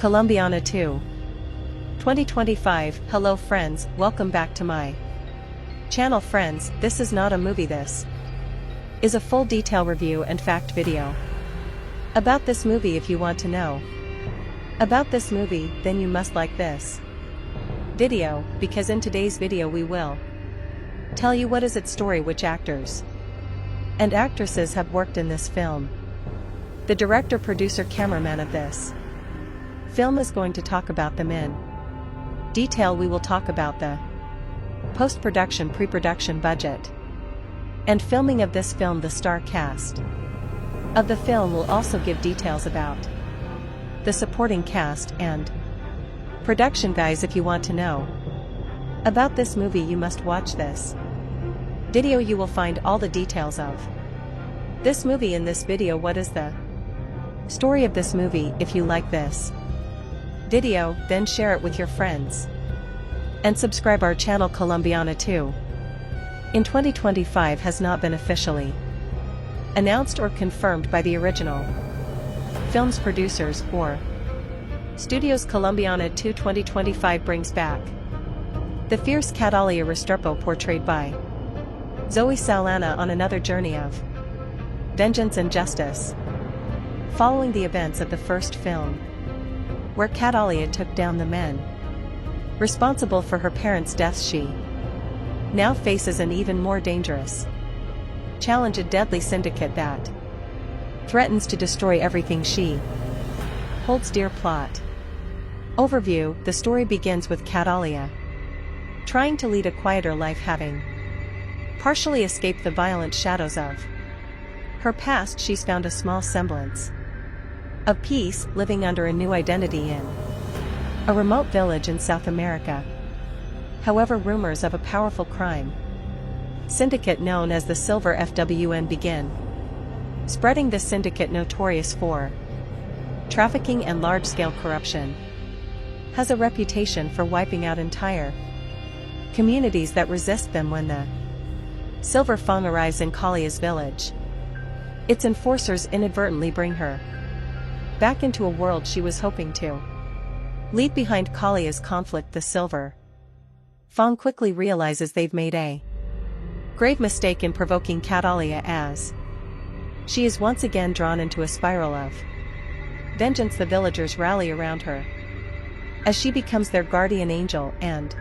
Colombiana 2. 2025. Hello friends, welcome back to my channel friends. This is not a movie, this is a full detail review and fact video about this movie. If you want to know about this movie, then you must like this video, because in today's video we will tell you what is its story, which actors and actresses have worked in this film, the director, producer, cameraman of this film is going to talk about them in detail. We will talk about the post-production, pre-production budget, and filming of this film. The star cast of the film will also give details about the supporting cast and production. Guys, if you want to know about this movie, you must watch this video. You will find all the details of this movie in this video. What is the story of this movie? If you like this video, then share it with your friends and subscribe our channel. Colombiana 2 in 2025 has not been officially announced or confirmed by the original film's producers or studios. Colombiana 2 2025 brings back the fierce Catalia Restrepo, portrayed by Zoe Saldana, on another journey of vengeance and justice, following the events of the first film, where Catalia took down the men responsible for her parents' deaths. She now faces an even more dangerous challenge, a deadly syndicate that threatens to destroy everything she holds dear. Plot overview. The story begins with Catalia trying to lead a quieter life, having partially escaped the violent shadows of her past. She's found a small semblance of peace, living under a new identity in a remote village in South America. However, rumors of a powerful crime syndicate known as the Silver FWN begin spreading. The syndicate, notorious for trafficking and large-scale corruption, has a reputation for wiping out entire communities that resist them. When the Silver Fang arrives in Kalia's village, its enforcers inadvertently bring her back into a world she was hoping to leave behind. Kalia's conflict. The Silver Fang quickly realizes they've made a grave mistake in provoking Catalia, as she is once again drawn into a spiral of vengeance. The villagers rally around her as she becomes their guardian angel and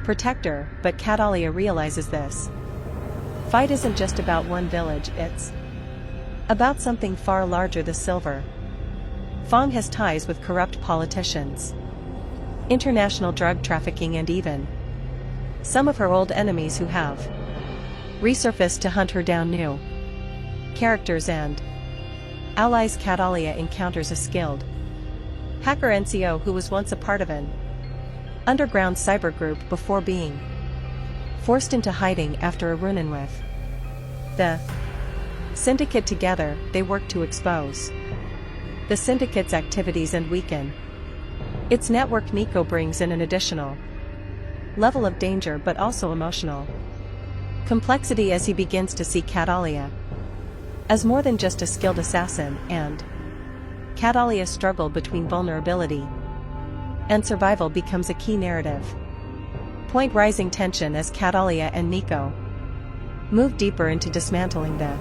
protector, but Catalia realizes this fight isn't just about one village, it's about something far larger. The Silver Fang has ties with corrupt politicians, international drug trafficking, and even some of her old enemies who have resurfaced to hunt her down. New characters and allies. Catalia encounters a skilled hacker NCO who was once a part of an underground cyber group before being forced into hiding after a run-in with the syndicate. Together, they work to expose the syndicate's activities and weaken its network. Nico brings in an additional level of danger, but also emotional complexity, as he begins to see Catalia as more than just a skilled assassin, and Catalia's struggle between vulnerability and survival becomes a key narrative point. Rising tension as Catalia and Nico move deeper into dismantling the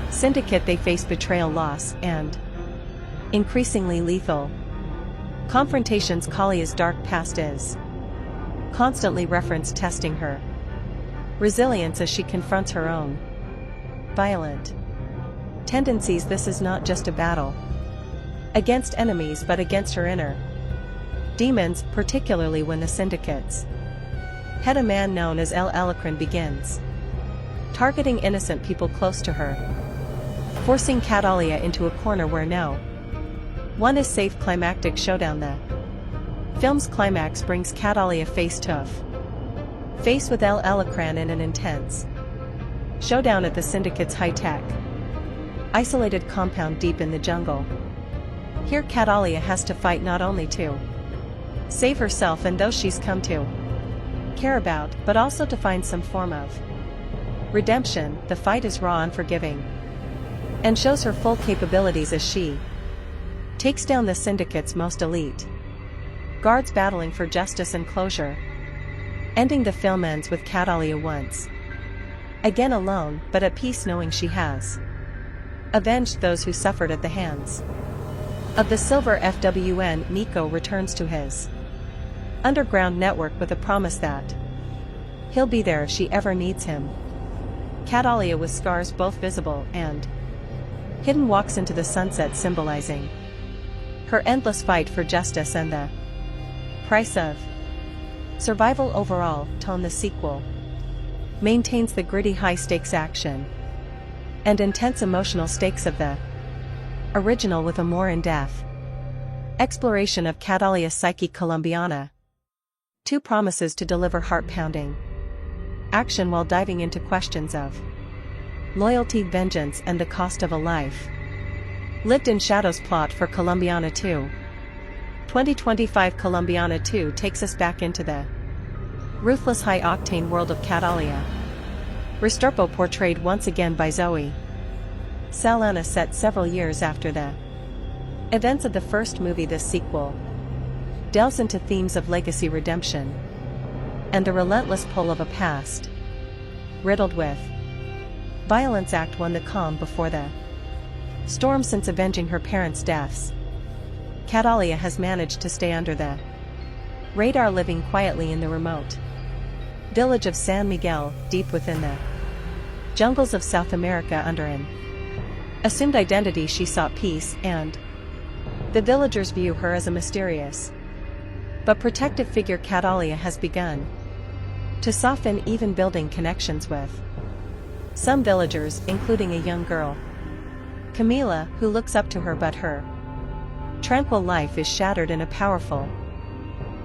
syndicate. They face betrayal, loss, and increasingly lethal confrontations. Kalia's dark past is constantly referenced, testing her resilience as she confronts her own violent tendencies. This is not just a battle against enemies, but against her inner demons, particularly when the syndicate's head, a man known as El Alacran, begins targeting innocent people close to her, forcing Catalia into a corner where no one is safe. Climactic showdown. The film's climax brings Catalia face to face with El Alacran in an intense showdown at the syndicate's high-tech isolated compound deep in the jungle. Here Catalia has to fight not only to save herself and those she's come to care about, but also to find some form of redemption. The fight is raw, unforgiving, and shows her full capabilities as she takes down the syndicate's most elite guards battling for justice and closure. Ending the film ends with Catalia once again alone, but at peace, knowing she has avenged those who suffered at the hands of the Silver FWN. Nico returns to his underground network with a promise that he'll be there if she ever needs him. Catalia, with scars both visible and hidden, walks into the sunset, symbolizing her endless fight for justice and the price of survival. Overall tone: the sequel maintains the gritty, high-stakes action and intense emotional stakes of the original, with a more in-depth exploration of Catalia's psyche. Colombiana 2 promises to deliver heart-pounding action while diving into questions of loyalty, vengeance, and the cost of a life lived in shadows. Plot for Colombiana 2. 2025 Colombiana 2 takes us back into the ruthless, high-octane world of Catalia Restrepo, portrayed once again by Zoe Saldana, set several years after the events of the first movie. This sequel delves into themes of legacy, redemption, and the relentless pull of a past riddled with violence. Act 1: the calm before the storm. Since avenging her parents' deaths, Catalia has managed to stay under the radar, living quietly in the remote village of San Miguel, deep within the jungles of South America. Under an assumed identity, she sought peace, and the villagers view her as a mysterious but protective figure. Catalia has begun to soften, even building connections with some villagers, including a young girl, Camila, who looks up to her, but her tranquil life is shattered in a powerful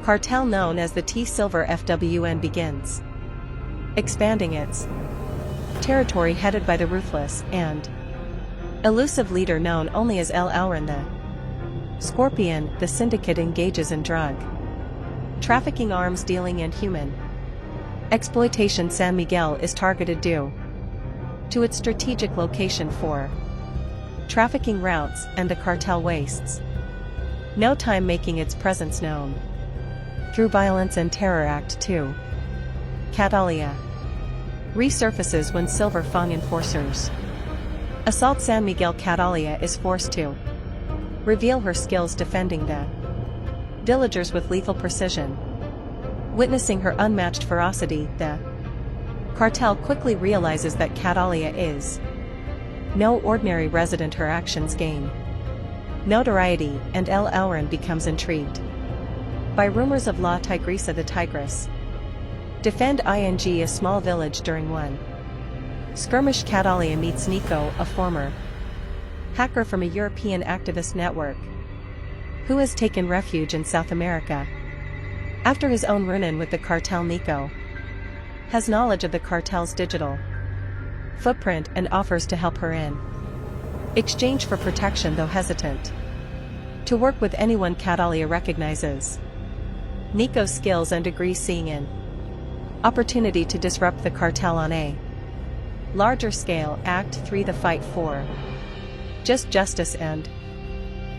cartel known as the Silver FWN begins expanding its territory, headed by the ruthless and elusive leader known only as El Alran the Scorpion. The syndicate engages in drug trafficking, arms dealing, and human exploitation. San Miguel is targeted due to its strategic location for trafficking routes, and the cartel wastes no time making its presence known through violence and terror. Act 2. Catalia resurfaces when Silver Fang enforcers assault San Miguel. Catalia is forced to reveal her skills defending the villagers with lethal precision. Witnessing her unmatched ferocity, the cartel quickly realizes that Catalia is no ordinary resident. Her actions gain notoriety, and El Alran becomes intrigued by rumors of La Tigresa, the Tigress defend a small village. During one skirmish, Catalia meets Nico, a former hacker from a European activist network who has taken refuge in South America after his own run-in with the cartel. Nico has knowledge of the cartel's digital footprint and offers to help her in exchange for protection, though hesitant to work with anyone. Catalia recognizes Nico's skills and agrees, seeing an opportunity to disrupt the cartel on a larger scale. Act 3: the fight for justice and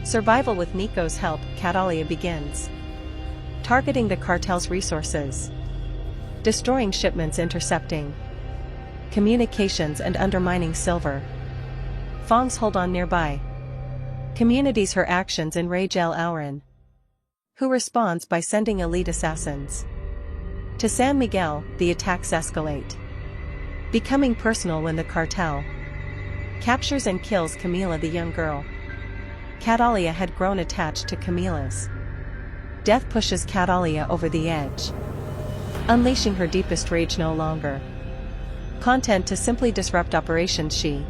survival. With Nico's help, Catalia begins targeting the cartel's resources, destroying shipments, intercepting communications, and undermining Silver Fang's hold on nearby communities. Her actions enrage El Alran, who responds by sending elite assassins to San Miguel. The attacks escalate, becoming personal when the cartel captures and kills Camila, the young girl. Catalia had grown attached to Camila's death pushes Catalia over the edge, unleashing her deepest rage. No longer content to simply disrupt operations, she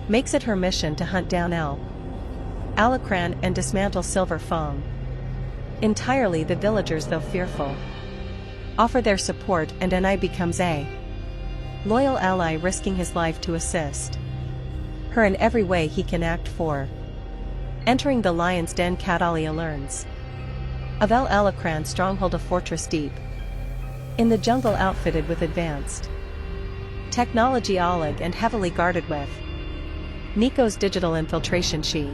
makes it her mission to hunt down El Alacran and dismantle Silver Fang entirely. The villagers, though fearful, offer their support, and Ni becomes a loyal ally, risking his life to assist her in every way he can. Act 4. Entering the Lion's Den, Catalia learns of El Alacran's stronghold, a fortress deep in the jungle, outfitted with advanced technology and heavily guarded with Nico's digital infiltration. She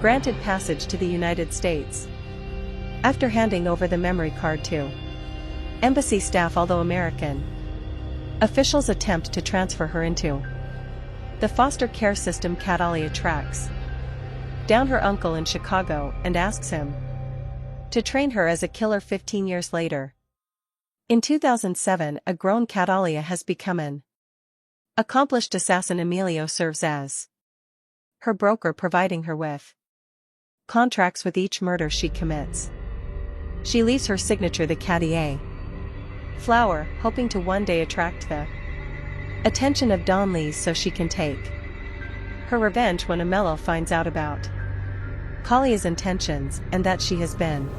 granted passage to the United States. After handing over the memory card to embassy staff, although American officials attempt to transfer her into the foster care system, Catalia tracks down her uncle in Chicago and asks him to train her as a killer 15 years later. In 2007, a grown Catalia has become an accomplished assassin. Emilio serves as her broker, providing her with contracts with each murder she commits. She leaves her signature, the Cartier flower, hoping to one day attract the attention of Don Lee so she can take her revenge when Amello finds out about Kalia's intentions and that she has been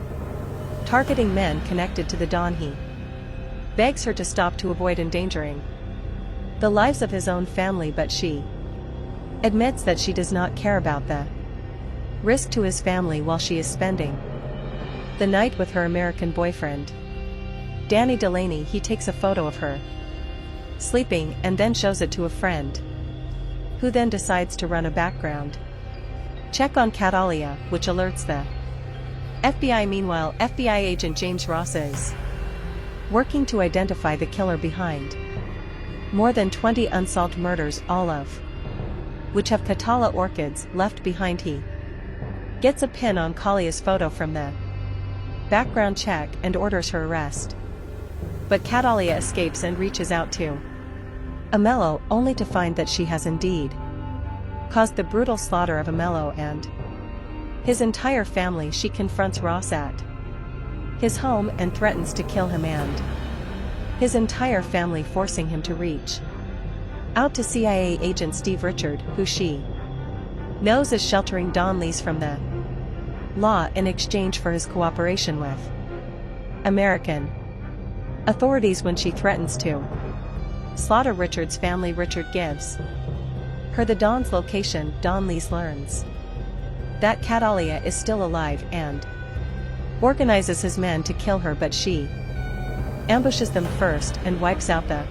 targeting men connected to the Don. He begs her to stop to avoid endangering the lives of his own family, but she admits that she does not care about the risk to his family while she is spending the night with her American boyfriend, Danny Delaney. He takes a photo of her sleeping and then shows it to a friend, who then decides to run a background check on Catalia, which alerts the FBI. Meanwhile, FBI agent James Ross is working to identify the killer behind more than 20 unsolved murders, all of which have Catala orchids left behind. He gets a pin on Kalia's photo from the background check and orders her arrest. But Catalia escapes and reaches out to Amello, only to find that she has indeed caused the brutal slaughter of Amello and his entire family. She confronts Ross at his home and threatens to kill him and his entire family, forcing him to reach out to CIA agent Steve Richard, who she knows is sheltering Don Lees from the law in exchange for his cooperation with American authorities. When she threatens to slaughter Richard's family, Richard gives her the Don's location. Don Lees learns that Catalia is still alive and organizes his men to kill her, but she ambushes them first and wipes out the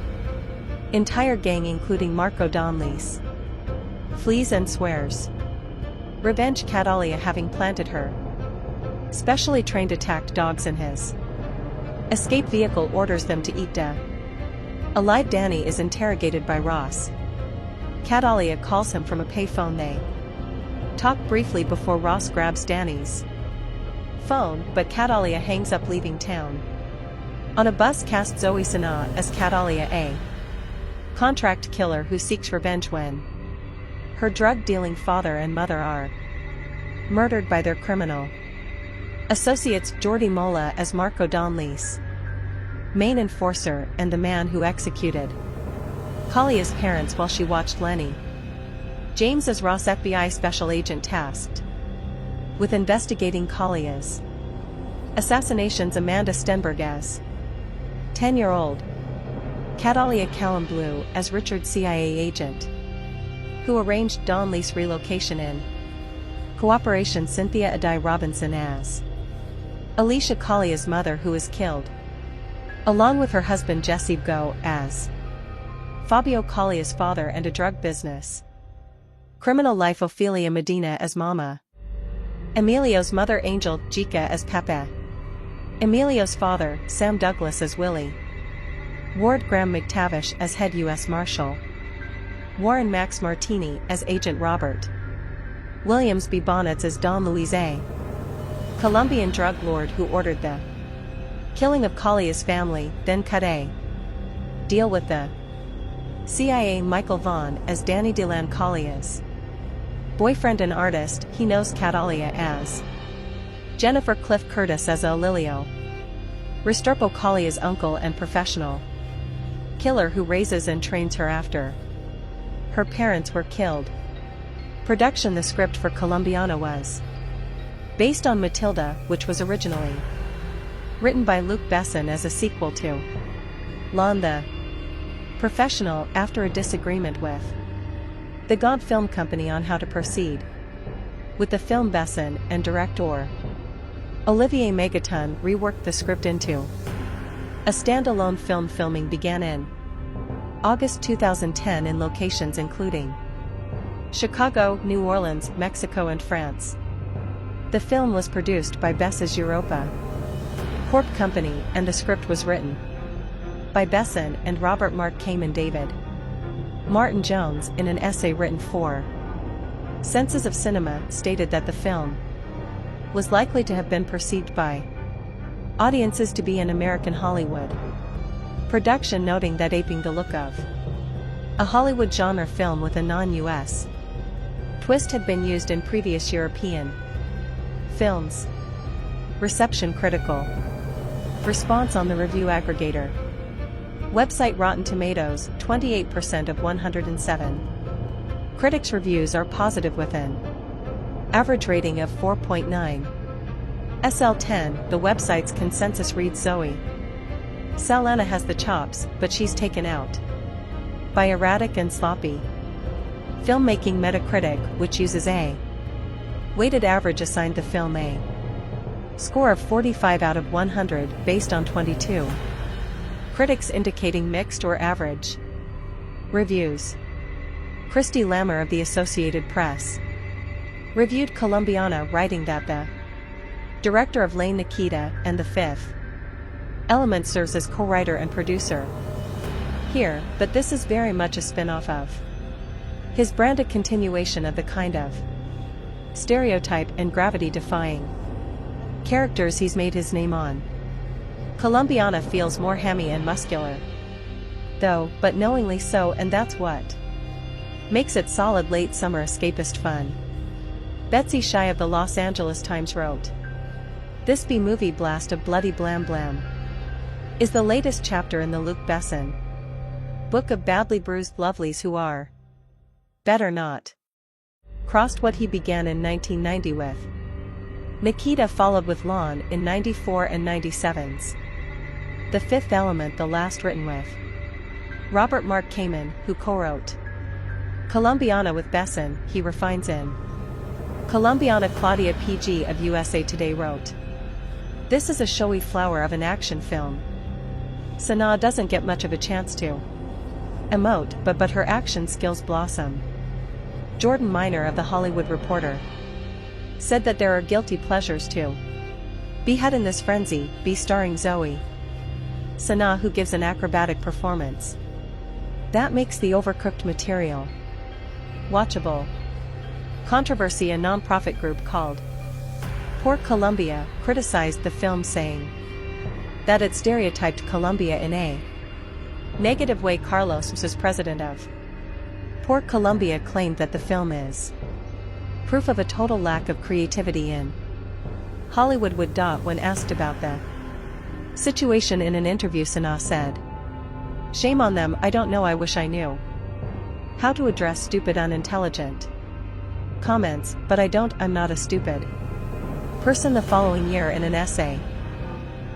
entire gang, including Marco Don Lees. Flees and swears revenge. Catalia, having planted her specially trained attacked dogs in his escape vehicle, orders them to eat death alive. Danny is interrogated by Ross. Catalia calls him from a payphone. They talk briefly before Ross grabs Danny's phone, but Catalia hangs up, leaving town. On a bus, cast Zoe Sana as Catalia, a contract killer who seeks revenge when her drug-dealing father and mother are murdered by their criminal associates. Jordi Mola as Marco Don Lees, main enforcer and the man who executed Kalia's parents while she watched Lenny. James as Ross, FBI special agent tasked with investigating Kalia's assassinations. Amanda Stenberg as 10-year-old Catalia. Callum Blue as Richard, CIA agent who arranged Don Lee's relocation in cooperation. Cynthia Adai Robinson as Alicia, Kalia's mother, who is killed, along with her husband Jesse Go as Fabio, Kalia's father and a drug business criminal life. Ophelia Medina as Mama, Emilio's mother Angel Jica as Pepe, Emilio's father Sam Douglas as Willie, Ward Graham McTavish as head U.S. Marshal, Warren Max Martini as Agent Robert, Williams B. Bonnets as Don Luis A., Colombian drug lord who ordered the killing of Kalia's family, then cut a deal with the CIA. Michael Vaughn as Danny Delan, Kalia's boyfriend and artist. He knows Catalia as Jennifer. Cliff Curtis as Lilio Restrepo, Kalia's uncle and professional killer who raises and trains her after her parents were killed. Production. The script for Colombiana was based on Matilda, which was originally written by Luc Besson as a sequel to Lon the Professional. After a disagreement with the Gaunt Film Company on how to proceed with the film, Besson and director Olivier Megaton reworked the script into a standalone film. Filming began in August 2010 in locations including Chicago, New Orleans, Mexico and France. The film was produced by Bess's Europa Corp Company, and the script was written by Besson and Robert Mark Kamen David Martin Jones in an essay written for Senses of Cinema stated that the film was likely to have been perceived by audiences to be an American Hollywood production, noting that aping the look of a Hollywood genre film with a non-US twist had been used in previous European films. Reception. Critical response on the review aggregator website Rotten Tomatoes, 28% of 107 critics' reviews are positive with an average rating of 4.9. SL10, the website's consensus reads Zoe Salana has the chops, but she's taken out by erratic and sloppy filmmaking. Metacritic, which uses a weighted average, assigned the film a score of 45 out of 100 based on 22 critics indicating mixed or average reviews. Christy Lammer of the Associated Press reviewed Colombiana, writing that the director of Lane Nikita and The Fifth Element serves as co-writer and producer here, but this is very much a spin-off of his brand, a continuation of the kind of stereotype and gravity-defying characters he's made his name on. Colombiana feels more hammy and muscular, though, but knowingly so, and that's what makes it solid late summer escapist fun. Betsy Shai of the Los Angeles Times wrote, "This B-movie blast of bloody blam blam is the latest chapter in the Luc Besson book of badly bruised lovelies who are better not crossed." What he began in 1990 with Nikita followed with Lawn in 94 and 97's The Fifth Element, the last written with Robert Mark Kamen, who co-wrote Colombiana with Besson. He refines in Colombiana. Claudia PG of USA Today wrote, "This is a showy flower of an action film. Sanaa doesn't get much of a chance to emote, but her action skills blossom." Jordan Miner of The Hollywood Reporter said that there are guilty pleasures to be had in this frenzy, be starring Zoe Sanaa, who gives an acrobatic performance that makes the overcooked material watchable. Controversy. A non-profit group called Poor Colombia criticized the film, saying that it stereotyped Colombia in a negative way. Carlos was president of Poor Colombia claimed that the film is proof of a total lack of creativity in Hollywood. When asked about the situation in an interview, Sanaa said, "Shame on them, I don't know, I wish I knew how to address stupid unintelligent comments, but I don't, I'm not a stupid person." The following year, in an essay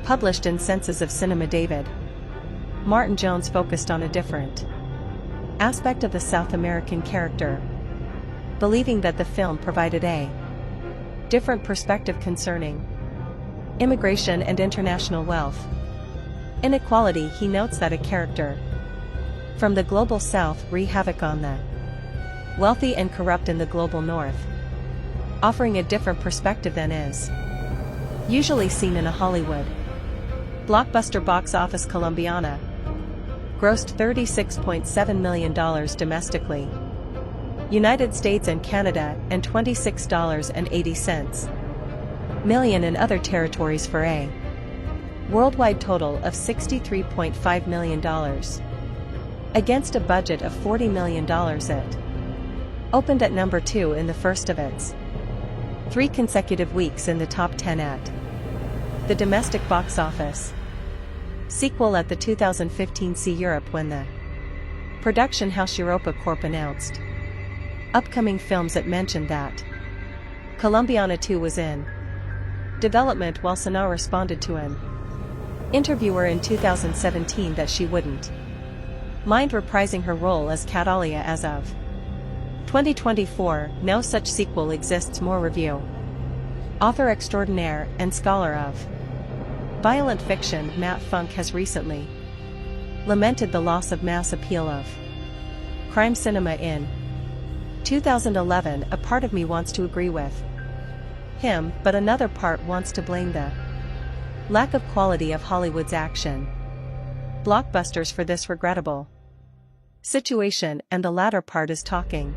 published in Senses of Cinema, David Martin Jones focused on a different aspect of the South American character, believing that the film provided a different perspective concerning immigration and international wealth inequality. He notes that a character from the global South wreak havoc on the wealthy and corrupt in the global North, offering a different perspective than is usually seen in a Hollywood blockbuster. Box office. Colombiana grossed $36.7 million domestically, United States and Canada, and $26.80 million in other territories for a worldwide total of $63.5 million. Against a budget of $40 million, it opened at number 2 in the first of its 3 consecutive weeks in the top 10 at the domestic box office. Sequel. At the 2015 See Europe, when the production house Europa Corp announced upcoming films, it mentioned that Colombiana 2 was in development, while Sanaa responded to an interviewer in 2017 that she wouldn't mind reprising her role as Catalia as of 2024. No such sequel exists. More review. Author extraordinaire and scholar of violent fiction Matt Funk has recently lamented the loss of mass appeal of crime cinema in 2011. A part of me wants to agree with him, but another part wants to blame the lack of quality of Hollywood's action blockbusters for this regrettable situation, and the latter part is talking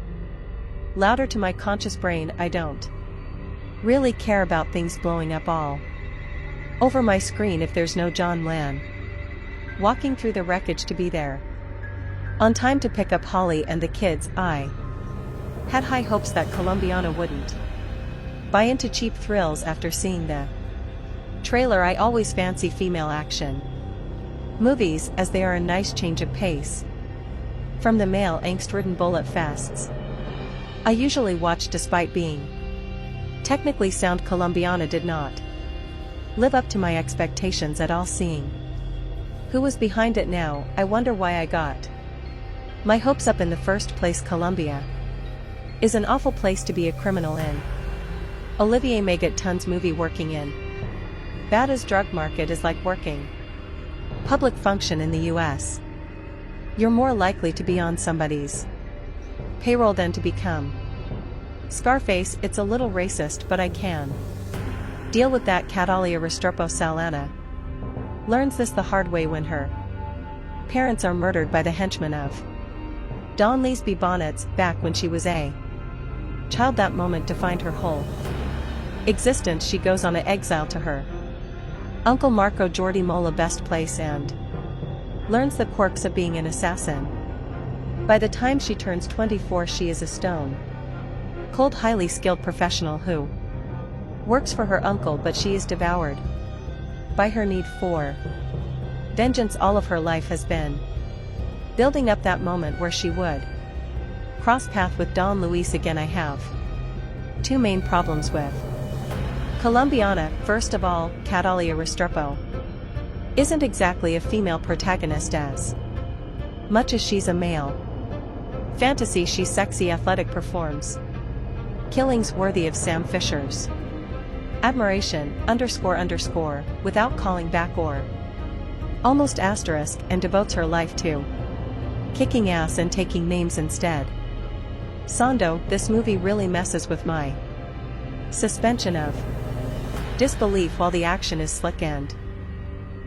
louder to my conscious brain. I don't really care about things blowing up all over my screen if there's no John Lan walking through the wreckage to be there on time to pick up Holly and the kids. I had high hopes that Colombiana wouldn't buy into cheap thrills after seeing the trailer. I always fancy female action movies, as they are a nice change of pace from the male angst-ridden bullet fests I usually watch. Despite being technically sound, Colombiana did not live up to my expectations at all. Seeing who was behind it now, I wonder why I got my hopes up in the first place. Colombia is an awful place to be a criminal in. Olivier Megaton's movie working in Bada's drug market is like working public function in the US. You're more likely to be on somebody's payroll than to become Scarface. It's a little racist, but I can deal with that. Catalia Restrepo Salana learns this the hard way when her parents are murdered by the henchmen of Don Leesby Bonnets back when she was a child. That moment defined her whole existence. She goes on an exile to her Uncle Marco Jordi Mola best place and learns the quirks of being an assassin. By the time she turns 24, she is a stone cold, highly skilled professional who works for her uncle, but she is devoured by her need for vengeance. All of her life has been building up that moment where she would cross path with Don Luis again. I have two main problems with Colombiana. First of all, Catalia Restrepo isn't exactly a female protagonist as much as she's a male fantasy. She's sexy, athletic, performs killings worthy of Sam Fisher's admiration, __, without calling back or almost asterisk, and devotes her life to kicking ass and taking names instead. Sando, this movie really messes with my suspension of disbelief. While the action is slick and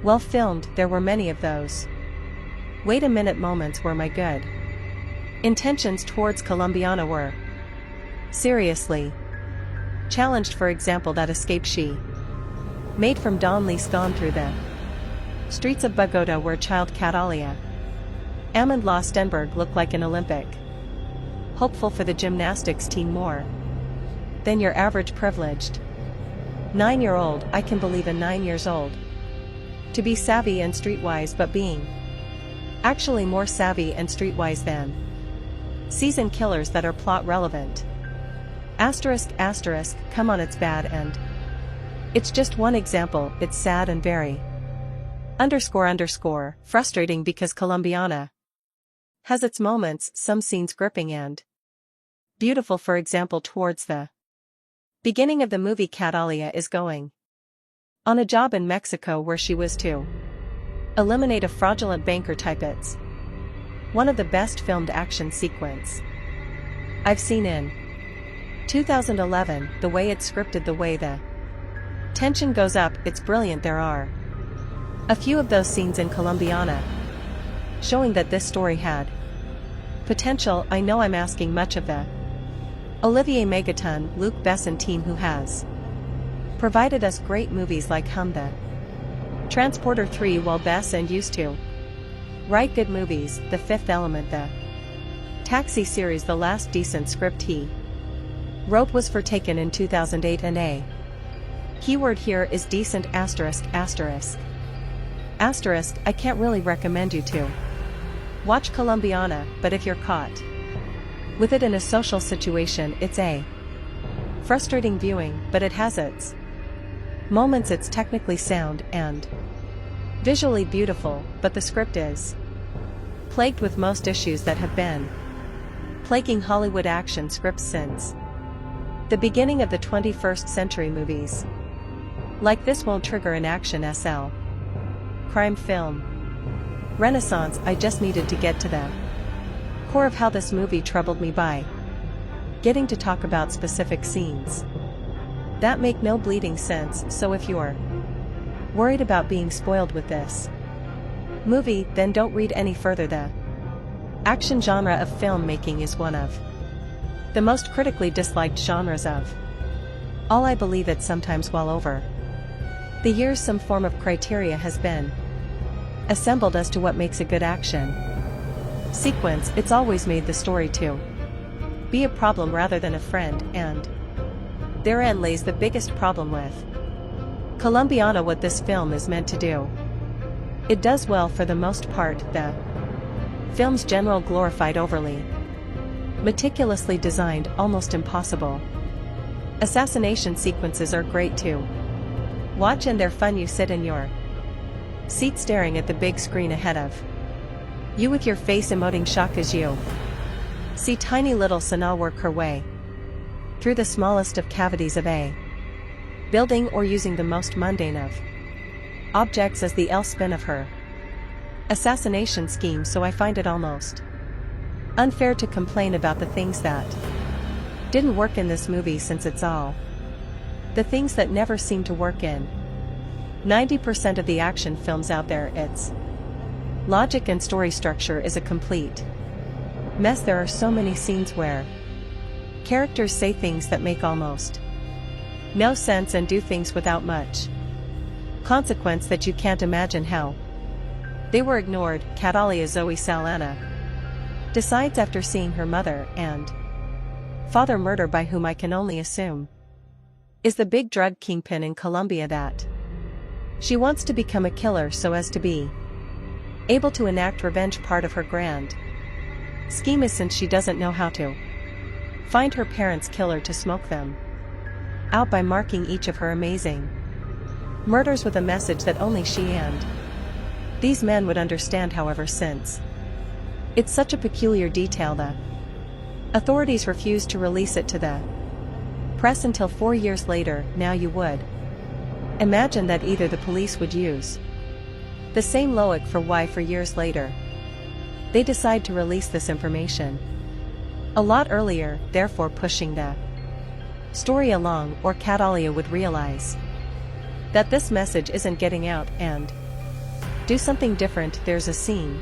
well filmed, there were many of those wait a minute moments where my good intentions towards Colombiana were seriously challenged. For example, that escape she made from Don Lees, gone through the streets of Bogota where child Catalia Amand La Stenberg looked like an Olympic hopeful for the gymnastics team, more than your average privileged 9-year-old. I can believe a 9 years old to be savvy and streetwise, but being actually more savvy and streetwise than seasoned killers that are plot relevant. ***, come on, it's bad, and it's just one example. It's sad and very __, frustrating because Colombiana has its moments, some scenes gripping and beautiful. For example, towards the beginning of the movie, Catalia is going on a job in Mexico where she was to eliminate a fraudulent banker type. It's one of the best filmed action sequence I've seen in 2011. The way it's scripted, the way the tension goes up, it's brilliant. There are a few of those scenes in Colombiana showing that this story had potential. I know I'm asking much of the Olivier Megaton, Luc Besson team, who has provided us great movies like Hum the Transporter 3, while Besson used to write good movies, The Fifth Element, the Taxi series. The last decent script he wrote was for Taken in 2008, and a keyword here is decent ***. I can't really recommend you to watch Colombiana, but if you're caught with it in a social situation, it's a frustrating viewing, but it has its moments. It's technically sound and visually beautiful, but the script is plagued with most issues that have been plaguing Hollywood action scripts since the beginning of the 21st century. Movies like this won't trigger an action SL crime film renaissance. I just needed to get to the core of how this movie troubled me by getting to talk about specific scenes. That make no bleeding sense, so if you're worried about being spoiled with this movie, then don't read any further. The action genre of filmmaking is one of the most critically disliked genres of all. I believe it sometimes well over the years some form of criteria has been assembled as to what makes a good action sequence. It's always made the story to be a problem rather than a friend, and therein lays the biggest problem with Colombiana. What this film is meant to do, it does well for the most part. The film's general glorified, overly meticulously designed, almost impossible assassination sequences are great to watch, and they're fun. You sit in your seat staring at the big screen ahead of you with your face emoting shock as you see tiny little Sana work her way through the smallest of cavities of a building, or using the most mundane of objects as the spin of her assassination scheme. So I find it almost unfair to complain about the things that didn't work in this movie, since it's all the things that never seem to work in 90% of the action films out there. Its logic and story structure is a complete mess. There are so many scenes where characters say things that make almost no sense and do things without much consequence that you can't imagine how they were ignored. Catalia Zoe Saldana decides, after seeing her mother and father murder by whom I can only assume is the big drug kingpin in Colombia, that she wants to become a killer so as to be able to enact revenge. Part of her grand scheme is, since she doesn't know how to find her parents' killer, to smoke them out by marking each of her amazing murders with a message that only she and these men would understand. However, since it's such a peculiar detail, the authorities refused to release it to the press until 4 years later. Now you would imagine that either the police would use the same logic for why 4 years later they decide to release this information a lot earlier, therefore pushing the story along, or Catalia would realize that this message isn't getting out and do something different. There's a scene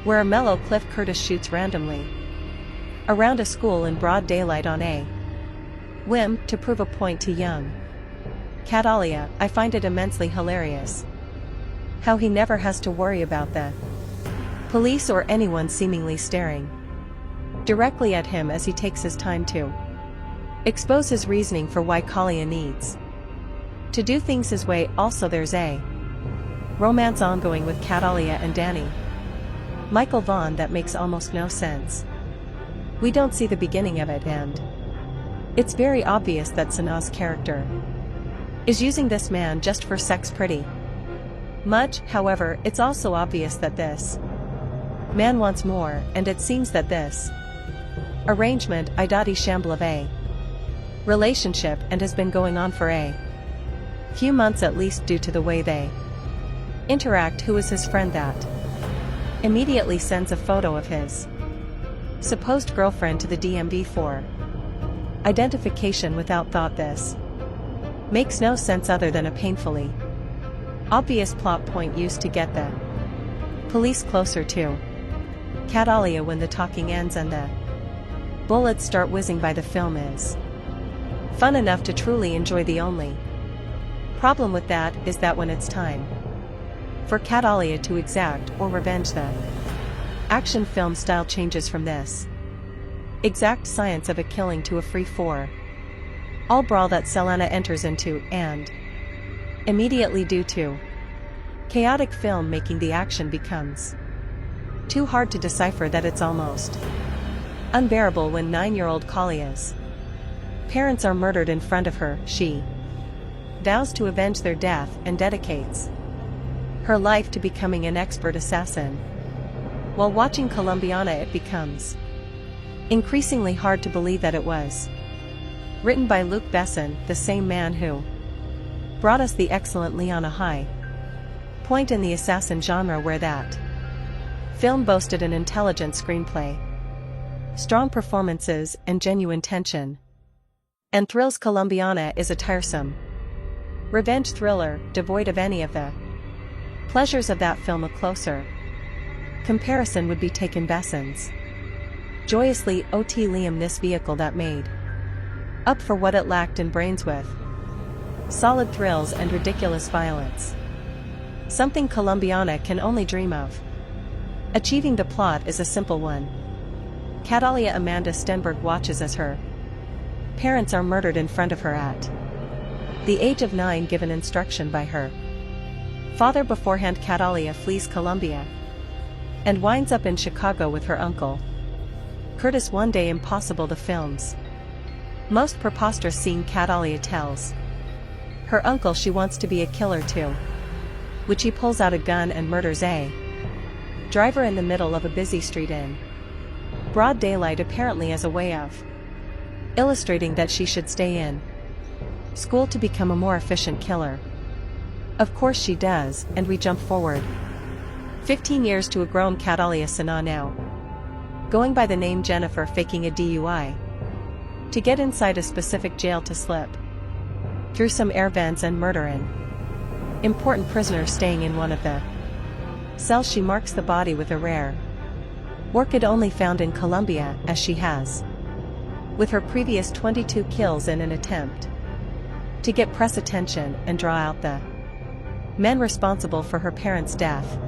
where a mellow Cliff Curtis shoots randomly around a school in broad daylight on a whim, to prove a point to young Catalia. I find it immensely hilarious how he never has to worry about the police or anyone seemingly staring directly at him as he takes his time to expose his reasoning for why Kalia needs to do things his way. Also, there's a romance ongoing with Catalia and Danny Michael Vaughn that makes almost no sense. We don't see the beginning of it, and it's very obvious that Sana's character is using this man just for sex pretty much. However, it's also obvious that this man wants more, and it seems that this arrangement idadi shamble of a relationship, and has been going on for a few months at least, due to the way they interact. Who is his friend that immediately sends a photo of his supposed girlfriend to the DMV for identification without thought? This makes no sense other than a painfully obvious plot point used to get the police closer to Catalia. When the talking ends and the bullets start whizzing by, the film is fun enough to truly enjoy. The only problem with that is that when it's time for Catalia to exact or revenge, the action film style changes from this exact science of a killing to a free-for-all brawl that Selena enters into, and immediately, due to chaotic film making, the action becomes too hard to decipher that it's almost unbearable. When 9-year-old Kalia's parents are murdered in front of her, she vows to avenge their death and dedicates her life to becoming an expert assassin. While watching Colombiana, it becomes increasingly hard to believe that it was written by Luc Besson, the same man who brought us the excellent Leon. A high point in the assassin genre, where that film boasted an intelligent screenplay, strong performances, and genuine tension. And Thrills Colombiana is a tiresome revenge thriller, devoid of any of the pleasures of that film. A closer comparison would be taken Besson's joyously OT Liam, this vehicle that made up for what it lacked in brains with solid thrills and ridiculous violence. Something Colombiana can only dream of. Achieving the plot is a simple one. Catalia Amanda Stenberg watches as her parents are murdered in front of her at the age of 9, given instruction by her father beforehand. Catalia flees Colombia and winds up in Chicago with her uncle Curtis. One day, impossible, the film's most preposterous scene. Catalia tells her uncle she wants to be a killer too, which he pulls out a gun and murders a driver in the middle of a busy street in broad daylight, apparently as a way of illustrating that she should stay in school to become a more efficient killer. Of course she does, and we jump forward 15 years to a grown Catalia Sana, now going by the name Jennifer, faking a DUI to get inside a specific jail to slip through some air vents and murder an important prisoner staying in one of the cells. She marks the body with a rare orchid only found in Colombia, as she has with her previous 22 kills, in an attempt to get press attention and draw out the men responsible for her parents' death.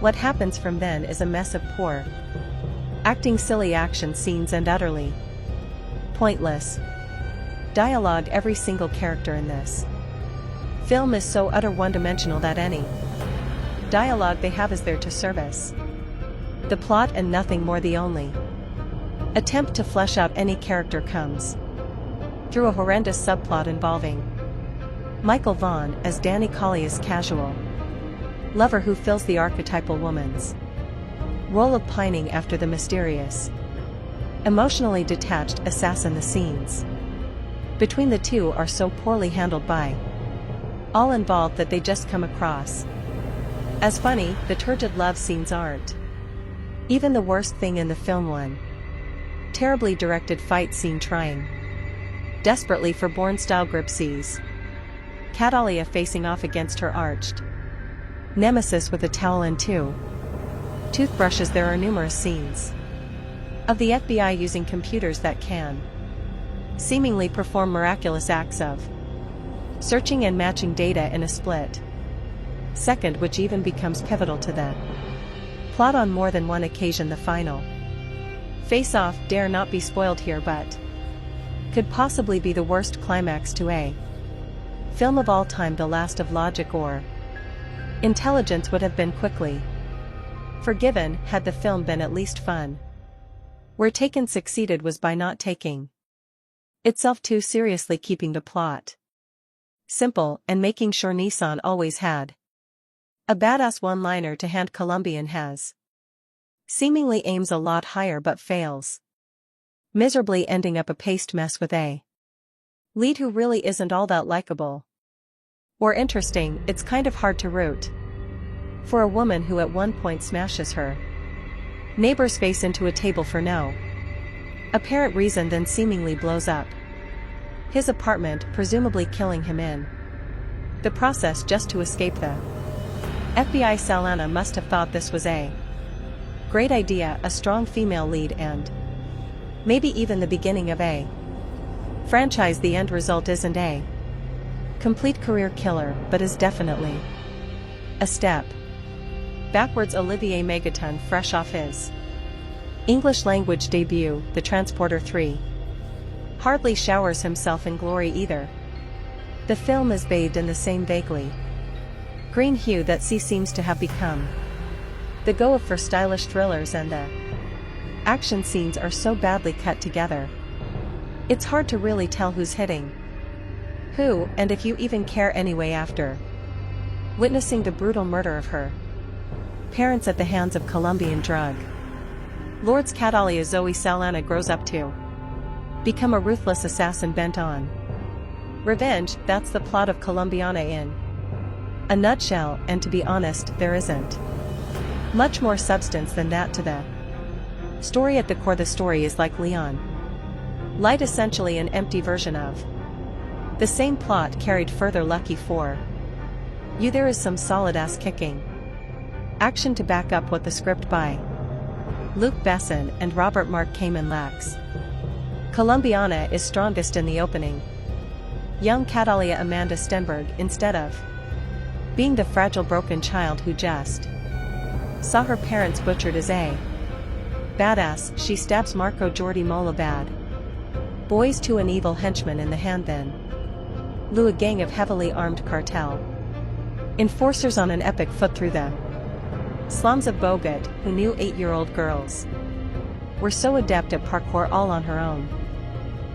What happens from then is a mess of poor acting, silly action scenes, and utterly pointless dialogue. Every single character in this film is so utter one-dimensional that any dialogue they have is there to service the plot and nothing more. The only attempt to flesh out any character comes through a horrendous subplot involving Michael Vaughn as Danny Collier's casual lover, who fills the archetypal woman's role of pining after the mysterious, emotionally detached assassin. The scenes between the two are so poorly handled by all involved that they just come across as funny. The turgid love scenes aren't even the worst thing in the film. One terribly directed fight scene trying desperately for Bourne-style grip sees Catalia facing off against her arched nemesis with a towel and 2 toothbrushes. There are numerous scenes of the FBI using computers that can seemingly perform miraculous acts of searching and matching data in a split second, which even becomes pivotal to the plot on more than one occasion. The final face-off dare not be spoiled here, but could possibly be the worst climax to a film of all time. The last of logic or intelligence would have been quickly forgiven had the film been at least fun. Where Taken succeeded was by not taking itself too seriously, keeping the plot simple and making sure Nissan always had a badass one-liner to hand. Colombian has seemingly aims a lot higher but fails miserably, ending up a paste mess with a lead who really isn't all that likable or interesting. It's kind of hard to root for a woman who at one point smashes her neighbor's face into a table for no apparent reason, then seemingly blows up his apartment, presumably killing him in the process just to escape the FBI. Salana must have thought this was a great idea, a strong female lead, and maybe even the beginning of a franchise. The end result isn't a complete career killer, but is definitely a step backwards. Olivier Megaton, fresh off his English language debut, The Transporter 3, hardly showers himself in glory either. The film is bathed in the same vaguely green hue that C seems to have become the go-of for stylish thrillers, and the action scenes are so badly cut together it's hard to really tell who's hitting who, and if you even care anyway. After witnessing the brutal murder of her parents at the hands of Colombian drug lords, Catalia Zoe Salana grows up to become a ruthless assassin bent on revenge. That's the plot of Colombiana in a nutshell, and to be honest, there isn't much more substance than that to the story. At the core, the story is like Leon Light essentially an empty version of. The same plot carried further. Lucky for you, there is some solid ass kicking action to back up what the script by Luc Besson and Robert Mark Kamen lacks. Colombiana is strongest in the opening. Young Catalia Amanda Stenberg, instead of being the fragile broken child who just saw her parents butchered as a badass, she stabs Marco Jordi Mola bad boys to an evil henchman in the hand, then Lou a gang of heavily armed cartel enforcers on an epic foot through the slums of Bogot, who knew 8-year-old girls were so adept at parkour all on her own.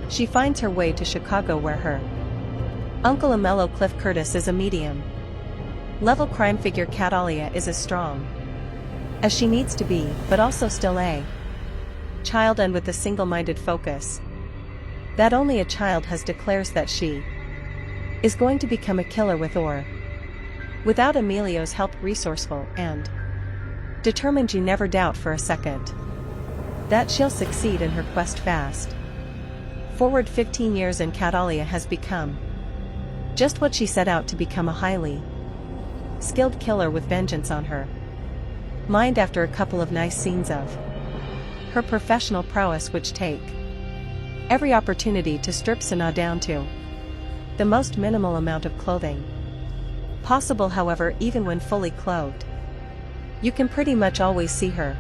She finds her way to Chicago, where her uncle Amello Cliff Curtis is a medium level crime figure. Catalia is as strong as she needs to be, but also still a child, and with a single-minded focus that only a child has, declares that she is going to become a killer with or without Emilio's help. Resourceful and determined, you never doubt for a second that she'll succeed in her quest. Fast forward 15 years and Catalia has become just what she set out to become, a highly skilled killer with vengeance on her mind. After a couple of nice scenes of her professional prowess, which take every opportunity to strip Sana down to the most minimal amount of clothing possible. However, even when fully clothed, you can pretty much always see her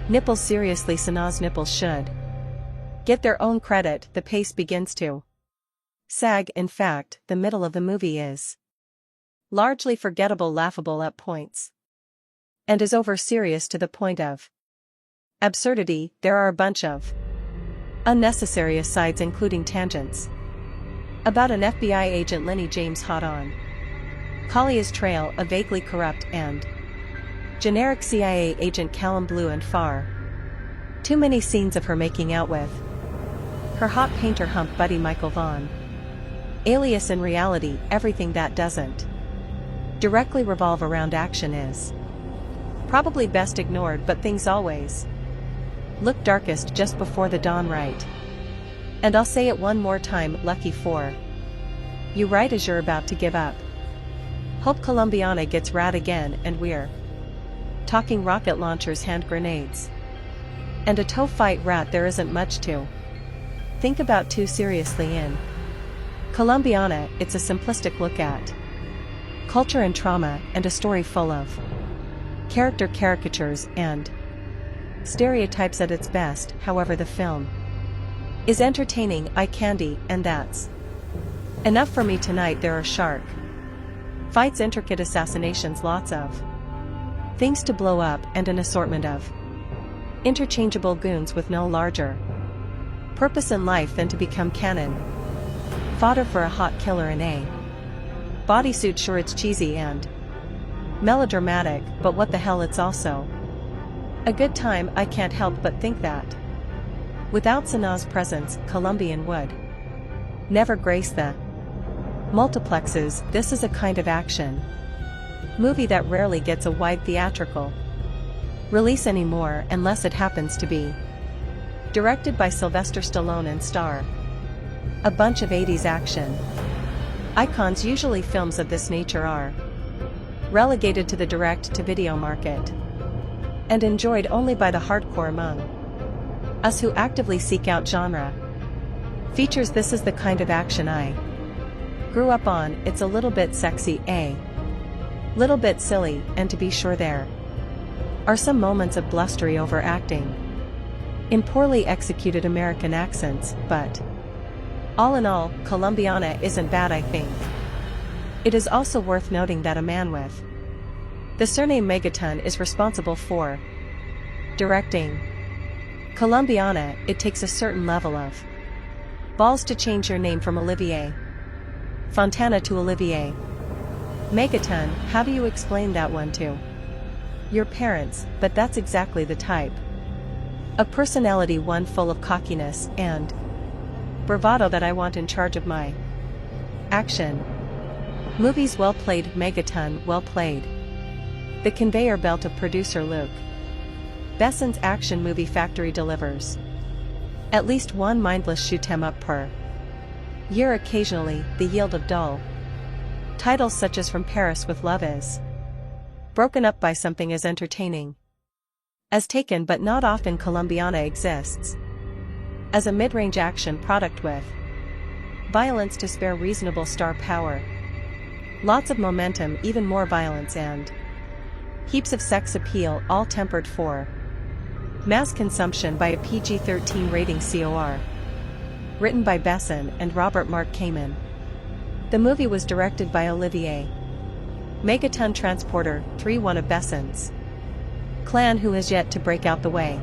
nipples. Seriously, Sana's nipples should get their own credit. The pace begins to sag. In fact, the middle of the movie is largely forgettable, laughable at points, and is over serious to the point of absurdity. There are a bunch of unnecessary asides, including tangents about an FBI agent Lenny James hot on Kalia's trail, a vaguely corrupt and generic CIA agent Callum Blue, and far too many scenes of her making out with her hot painter hump buddy Michael Vaughn, alias in reality everything that doesn't directly revolve around action is probably best ignored. But things always look darkest just before the dawn, right? And I'll say it one more time, lucky for you, right as you're about to give up hope. Colombiana gets rad again, and we're talking rocket launchers, hand grenades, and a toe fight. Rat, there isn't much to think about too seriously in Colombiana. It's a simplistic look at culture and trauma, and a story full of character caricatures and stereotypes at its best. However, the film is entertaining, eye candy, and that's enough for me tonight. There are shark fights, intricate assassinations, lots of things to blow up, and an assortment of interchangeable goons with no larger purpose in life than to become cannon fodder for a hot killer in a bodysuit. Sure, it's cheesy and melodramatic, but what the hell, it's also a good time. I can't help but think that without Sana's presence, Colombian would never grace the multiplexes. This is a kind of action movie that rarely gets a wide theatrical release anymore, unless it happens to be directed by Sylvester Stallone and star a bunch of 80s action icons. Usually films of this nature are relegated to the direct-to-video market and enjoyed only by the hardcore among us who actively seek out genre features. This is the kind of action I grew up on. It's a little bit sexy, a little bit silly, and to be sure there are some moments of blustery overacting in poorly executed American accents, but all in all, Colombiana isn't bad, I think. It is also worth noting that a man with the surname Megaton is responsible for directing Colombiana. It takes a certain level of balls to change your name from Olivier Fontana to Olivier Megaton. How do you explain that one to your parents? But that's exactly the type of personality, one full of cockiness and bravado, that I want in charge of my action movies. Well played, Megaton, well played. The conveyor belt of producer Luc Besson's action movie factory delivers At least one mindless shoot 'em up per year, occasionally the yield of dull titles such as From Paris with Love is broken up by something as entertaining as Taken, but not often. Colombiana exists as a mid-range action product with violence to spare, reasonable star power, lots of momentum, even more violence, and heaps of sex appeal, all tempered for mass consumption by a PG-13 rating. COR. Written by Besson and Robert Mark Kamen. The movie was directed by Olivier Megaton Transporter, 3, one of Besson's clan who has yet to break out the way.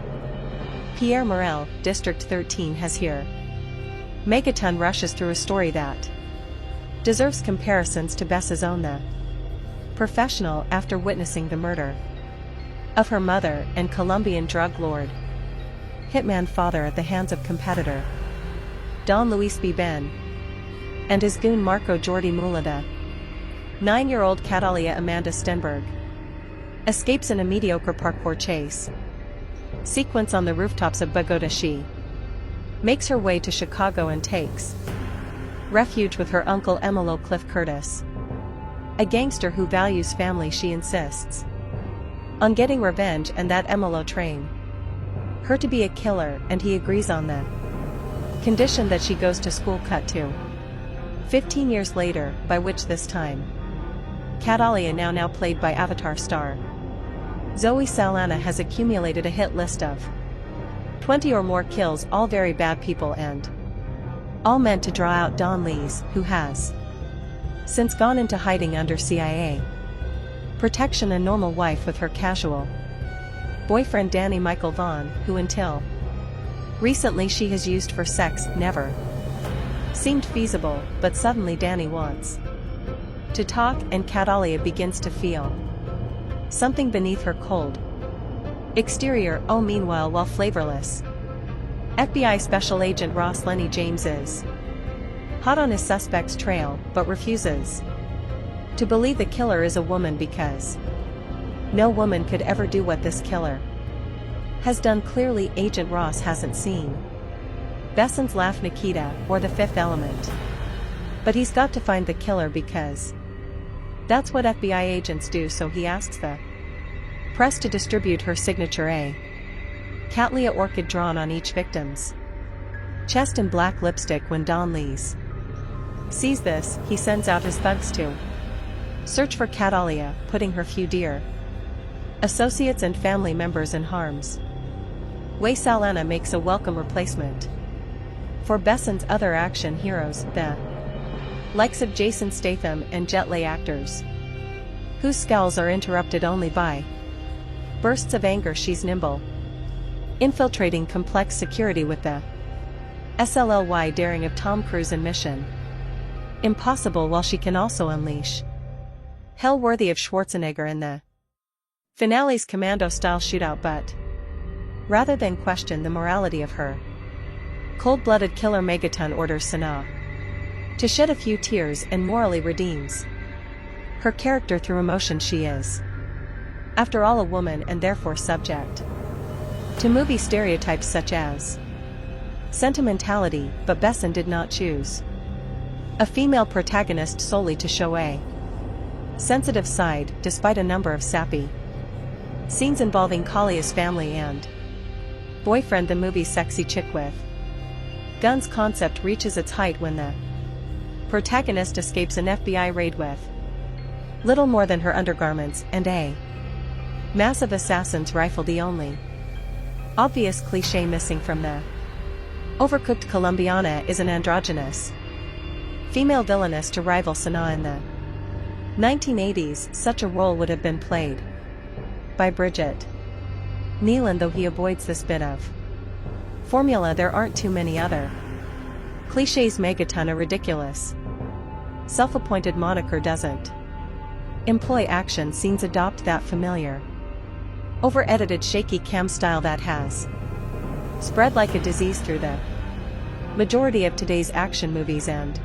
Pierre Morel, District 13, has here. Megaton rushes through a story that deserves comparisons to Bess's own The Professional, after witnessing the murder of her mother and Colombian drug lord hitman father at the hands of competitor Don Luis B. Ben and his goon Marco Jordi Mulada. 9-year-old Catalia Amanda Stenberg escapes in a mediocre parkour chase sequence on the rooftops of Bogota. She makes her way to Chicago and takes refuge with her uncle Emilio Cliff Curtis, a gangster who values family. She insists on getting revenge, and that Emilio train her to be a killer, and he agrees on the condition that she goes to school. Cut to 15 years later, by which this time Catalia, now played by Avatar star Zoe Saldana, has accumulated a hit list of 20 or more kills, all very bad people, and all meant to draw out Don Lees, who has since gone into hiding under CIA protection, a normal wife with her casual boyfriend Danny Michael Vaughn, who until recently she has used for sex, never seemed feasible, but suddenly Danny wants to talk, and Catalia begins to feel something beneath her cold exterior. Meanwhile, while flavorless FBI Special Agent Ross Lenny James is hot on his suspect's trail, but refuses to believe the killer is a woman, because no woman could ever do what this killer has done. Clearly, Agent Ross hasn't seen Besson's Laugh, Nikita, or The Fifth Element, but he's got to find the killer, because that's what FBI agents do. So he asks the press to distribute her signature A Cattleya orchid drawn on each victim's chest in black lipstick. When Don Lees sees this, he sends out his thugs to search for Catalia, putting her few dear associates and family members in harm's way. Saldana makes a welcome replacement for Besson's other action heroes, the likes of Jason Statham and Jet Li actors, whose scowls are interrupted only by bursts of anger. She's nimble, infiltrating complex security with the SLLY daring of Tom Cruise in Mission Impossible, while she can also unleash hell worthy of Schwarzenegger in the finale's commando-style shootout. But rather than question the morality of her cold-blooded killer, Megaton orders Sana to shed a few tears and morally redeems her character through emotion. She is, after all, a woman, and therefore subject to movie stereotypes such as sentimentality, but Besson did not choose a female protagonist solely to show a sensitive side, despite a number of sappy scenes involving Kalia's family and boyfriend. The movie's sexy chick with guns concept reaches its height when the protagonist escapes an FBI raid with little more than her undergarments and a massive assassin's rifle, the only obvious cliché missing from the overcooked Colombiana is an androgynous female villainess to rival Sana. In the 1980s, such a role would have been played by Bridget Nealon, though he avoids this bit of formula. There aren't too many other clichés. Megaton, a ridiculous self-appointed moniker, doesn't employ action scenes, adopt that familiar over-edited shaky cam style that has spread like a disease through the majority of today's action movies, and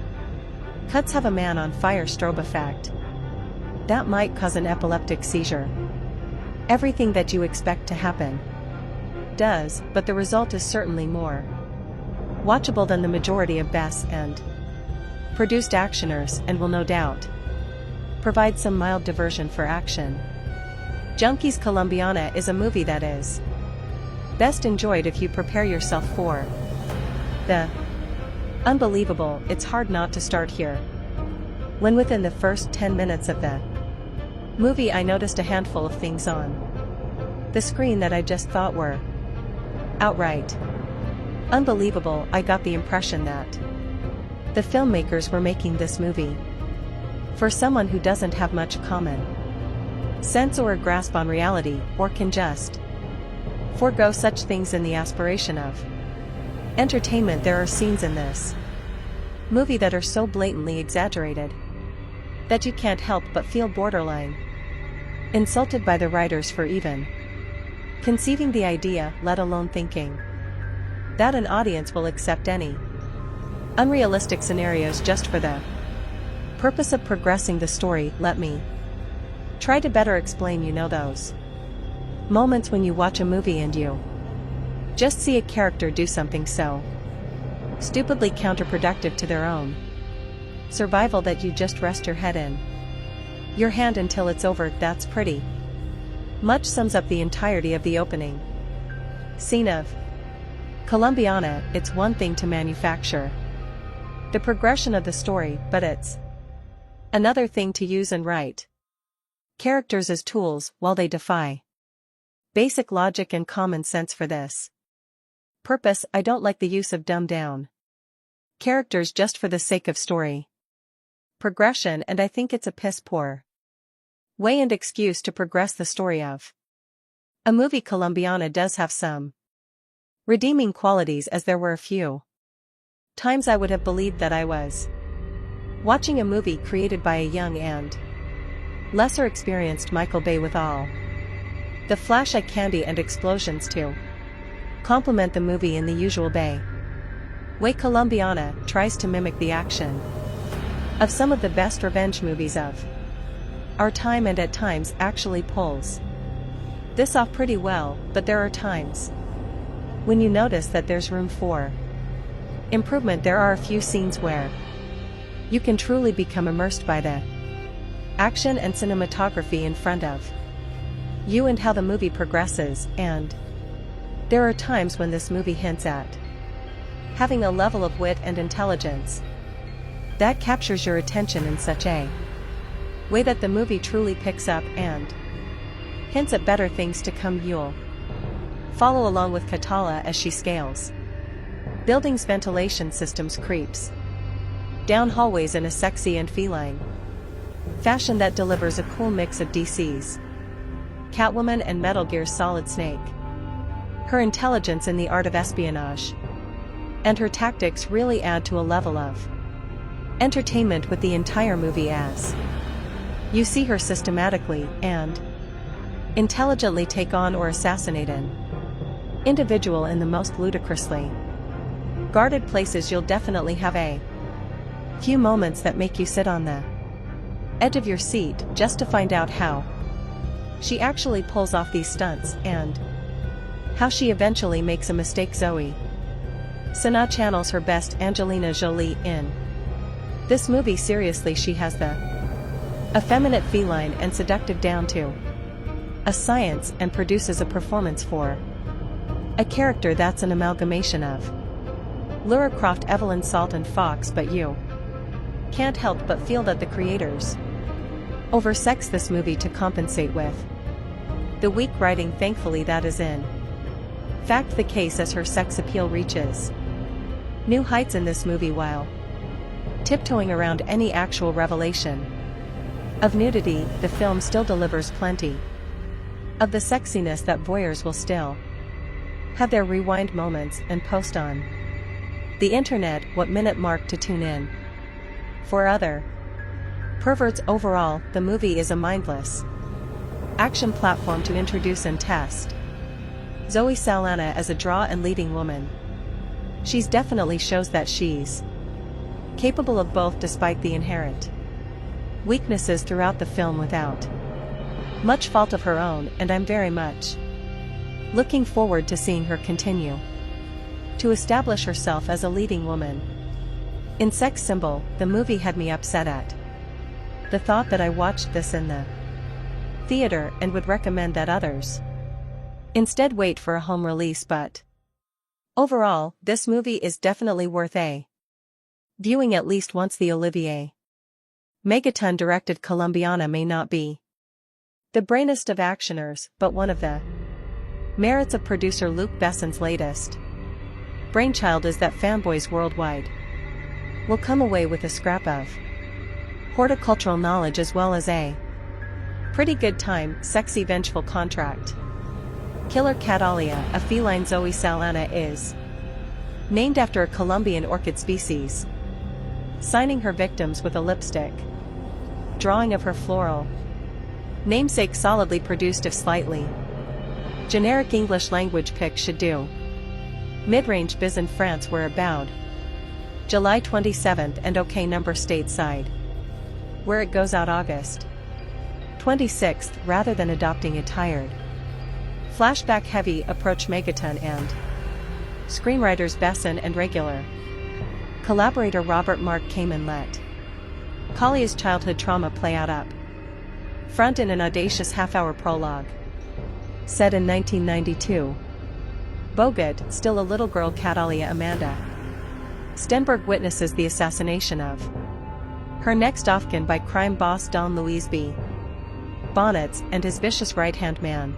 cuts have a man on fire strobe effect that might cause an epileptic seizure. Everything that you expect to happen does, but the result is certainly more watchable than the majority of best and produced actioners and will no doubt provide some mild diversion for action. Junkies Colombiana is a movie that is best enjoyed if you prepare yourself for the unbelievable. It's hard not to start here. When within the first 10 minutes of the movie I noticed a handful of things on the screen that I just thought were outright unbelievable. I got the impression that the filmmakers were making this movie for someone who doesn't have much common sense or a grasp on reality, or can just forego such things in the aspiration of entertainment. There are scenes in this movie that are so blatantly exaggerated that you can't help but feel borderline insulted by the writers for even conceiving the idea, let alone thinking that an audience will accept any unrealistic scenarios just for the purpose of progressing the story. Let me try to better explain. You know those moments when you watch a movie and you just see a character do something so stupidly counterproductive to their own survival that you just rest your head in your hand until it's over. That's pretty much sums up the entirety of the opening scene of Colombiana. It's one thing to manufacture the progression of the story, but it's another thing to use and write characters as tools while they defy basic logic and common sense for this purpose. I don't like the use of dumbed down characters just for the sake of story progression, and I think it's a piss poor way and excuse to progress the story of a movie. Colombiana does have some redeeming qualities, as there were a few times I would have believed that I was watching a movie created by a young and lesser experienced Michael Bay, with all the flash eye candy and explosions to complement the movie in the usual Bay way. Colombiana tries to mimic the action of some of the best revenge movies of our time, and at times actually pulls this off pretty well, but there are times when you notice that there's room for improvement. There are a few scenes where you can truly become immersed by the action and cinematography in front of you and how the movie progresses, and there are times when this movie hints at having a level of wit and intelligence that captures your attention in such a way that the movie truly picks up and hints at better things to come. You'll follow along with Katala as she scales buildings, ventilation systems, creeps down hallways in a sexy and feline fashion that delivers a cool mix of DC's Catwoman and Metal Gear's Solid Snake. Her intelligence in the art of espionage and her tactics really add to a level of entertainment with the entire movie, as you see her systematically and intelligently take on or assassinate an individual in the most ludicrously guarded places. You'll definitely have a few moments that make you sit on the edge of your seat just to find out how she actually pulls off these stunts, and how she eventually makes a mistake. Zoe Sana channels her best Angelina Jolie in this movie. Seriously, she has the effeminate, feline and seductive down to a science, and produces a performance for a character that's an amalgamation of Lara Croft, Evelyn Salton Fox. But you can't help but feel that the creators oversex this movie to compensate with the weak writing. Thankfully that is in fact the case, as her sex appeal reaches new heights in this movie while tiptoeing around any actual revelation of nudity. The film still delivers plenty of the sexiness that voyeurs will still have their rewind moments and post on the internet what minute mark to tune in for other perverts. Overall, the movie is a mindless action platform to introduce and test Zoe Saldana as a draw and leading woman. She's definitely shows that she's capable of both, despite the inherent weaknesses throughout the film without much fault of her own, and I'm very much looking forward to seeing her continue to establish herself as a leading woman. In Sex Symbol, the movie had me upset at the thought that I watched this in the theater and would recommend that others instead wait for a home release, but overall, this movie is definitely worth a viewing at least once. The Olivier Megaton directed Colombiana may not be the brainiest of actioners, but one of the merits of producer Luc Besson's latest brainchild is that fanboys worldwide will come away with a scrap of horticultural knowledge as well as a pretty good time. Sexy vengeful contract. Killer Catalia, a feline Zoe Salana, is named after a Colombian orchid species, signing her victims with a lipstick drawing of her floral namesake, solidly produced if slightly generic English language pick should do. Mid-range biz in France where about July 27th and OK number stateside, where it goes out August 26th rather than adopting a tired flashback heavy approach. Megaton and screenwriters Besson and regular collaborator Robert Mark Kamen let Kalia's childhood trauma play out up front in an audacious half-hour prologue. Set in 1992. Bogut, still a little girl Catalia Amanda Stenberg witnesses the assassination of her next of kin by crime boss Don Luis B. Bonnets and his vicious right-hand man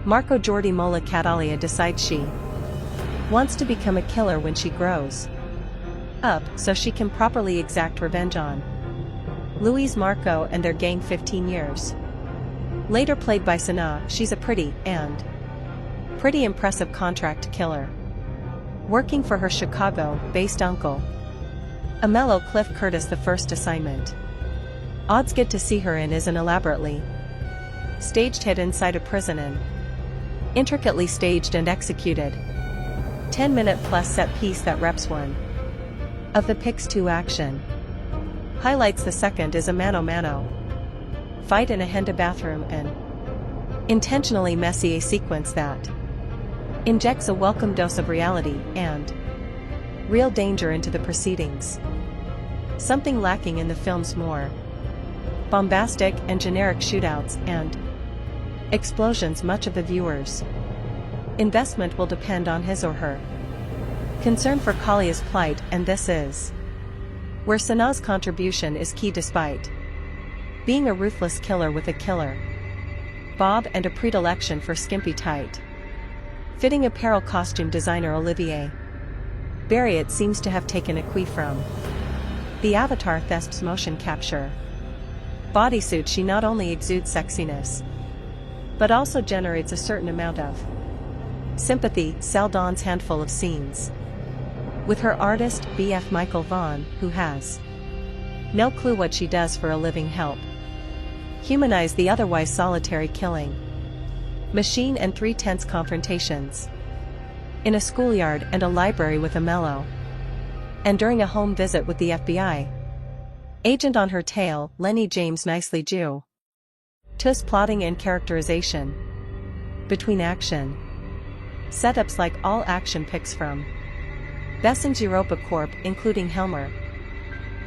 Marco Jordi Mola. Catalia decides she wants to become a killer when she grows up so she can properly exact revenge on Luis Marco and their gang. 15 years later, played by Sana, she's a pretty impressive contract killer working for her Chicago-based uncle, a mellow Cliff Curtis. The first assignment odds good to see her in is an elaborately staged hit inside a prison, and intricately staged and executed 10-minute plus set piece that reps one of the Pix 2 action highlights. The second is a mano-mano fight in a Henda bathroom, and intentionally messy a sequence that injects a welcome dose of reality and real danger into the proceedings, something lacking in the film's more bombastic and generic shootouts and explosions. Much of the viewer's investment will depend on his or her concern for Kalia's plight, and this is where Sana's contribution is key. Despite being a ruthless killer with a killer bob and a predilection for skimpy tight fitting apparel, costume designer Olivier Barriot seems to have taken a cue from the Avatar Thesp's motion capture bodysuit. She not only exudes sexiness but also generates a certain amount of sympathy. Saldon's handful of scenes with her artist BF Michael Vaughn, who has no clue what she does for a living, help humanize the otherwise solitary killing machine, and 3 tense confrontations in a schoolyard and a library with a mellow and during a home visit with the FBI agent on her tail. Lenny James nicely Jew Tuss plotting and characterization between action setups like all action picks from Besson's Europa Corp, including Helmer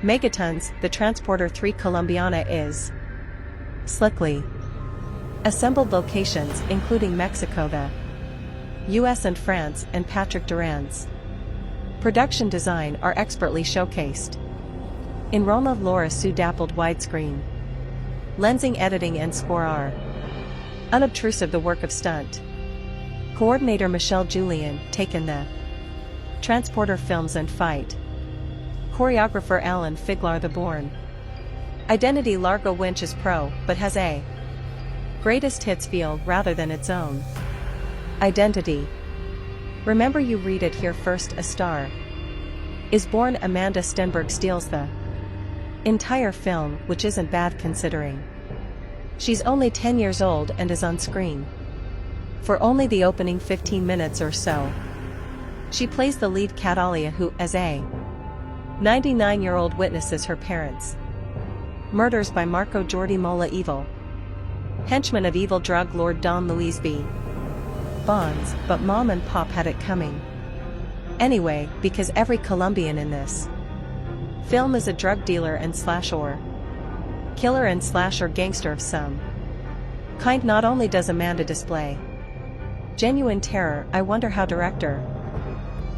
Megaton's The Transporter 3. Colombiana is slickly assembled locations including Mexico, the US and France, and Patrick Duran's production design are expertly showcased in Roma. Laura Sue dappled widescreen lensing, editing and score are unobtrusive. The work of stunt coordinator Michelle Julian, taken the Transporter films, and fight choreographer Alan Figlar. The Bourne identity Largo Winch is pro, but has a greatest hits feel rather than its own identity. Remember You Read It Here First. A Star is Born. Amanda Stenberg steals the entire film, which isn't bad considering she's only 10 years old and is on screen for only the opening 15 minutes or so. She plays the lead Catalia, who, as a 99-year-old, witnesses her parents' murders by Marco Jordi Mola, evil henchman of evil drug lord Don Luis B. Bonds, but Mom and Pop had it coming. Anyway, because every Colombian in this film is a drug dealer and slasher, killer and slasher gangster of some kind. Not only does Amanda display genuine terror, I wonder how director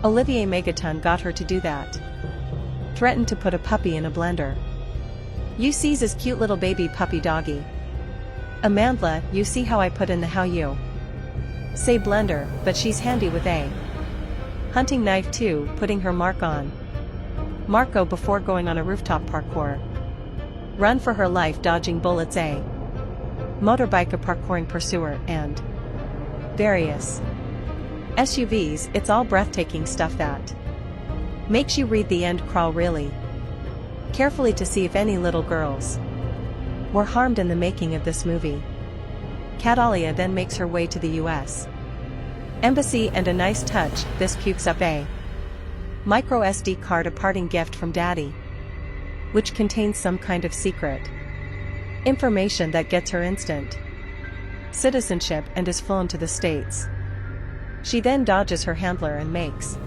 Olivier Megaton got her to do that. Threatened to put a puppy in a blender. You sees his cute little baby puppy doggy. Amandla, you see how I put in the how you say blender, but she's handy with a hunting knife too, putting her mark on Marco before going on a rooftop parkour run for her life, dodging bullets, a motorbike, a parkouring pursuer, and various SUVs. It's all breathtaking stuff that makes you read the end crawl really carefully to see if any little girls were harmed in the making of this movie. Catalia then makes her way to the US Embassy, and a nice touch, this pukes up a micro SD card, a parting gift from Daddy, which contains some kind of secret information that gets her instant citizenship and is flown to the States. She then dodges her handler and makes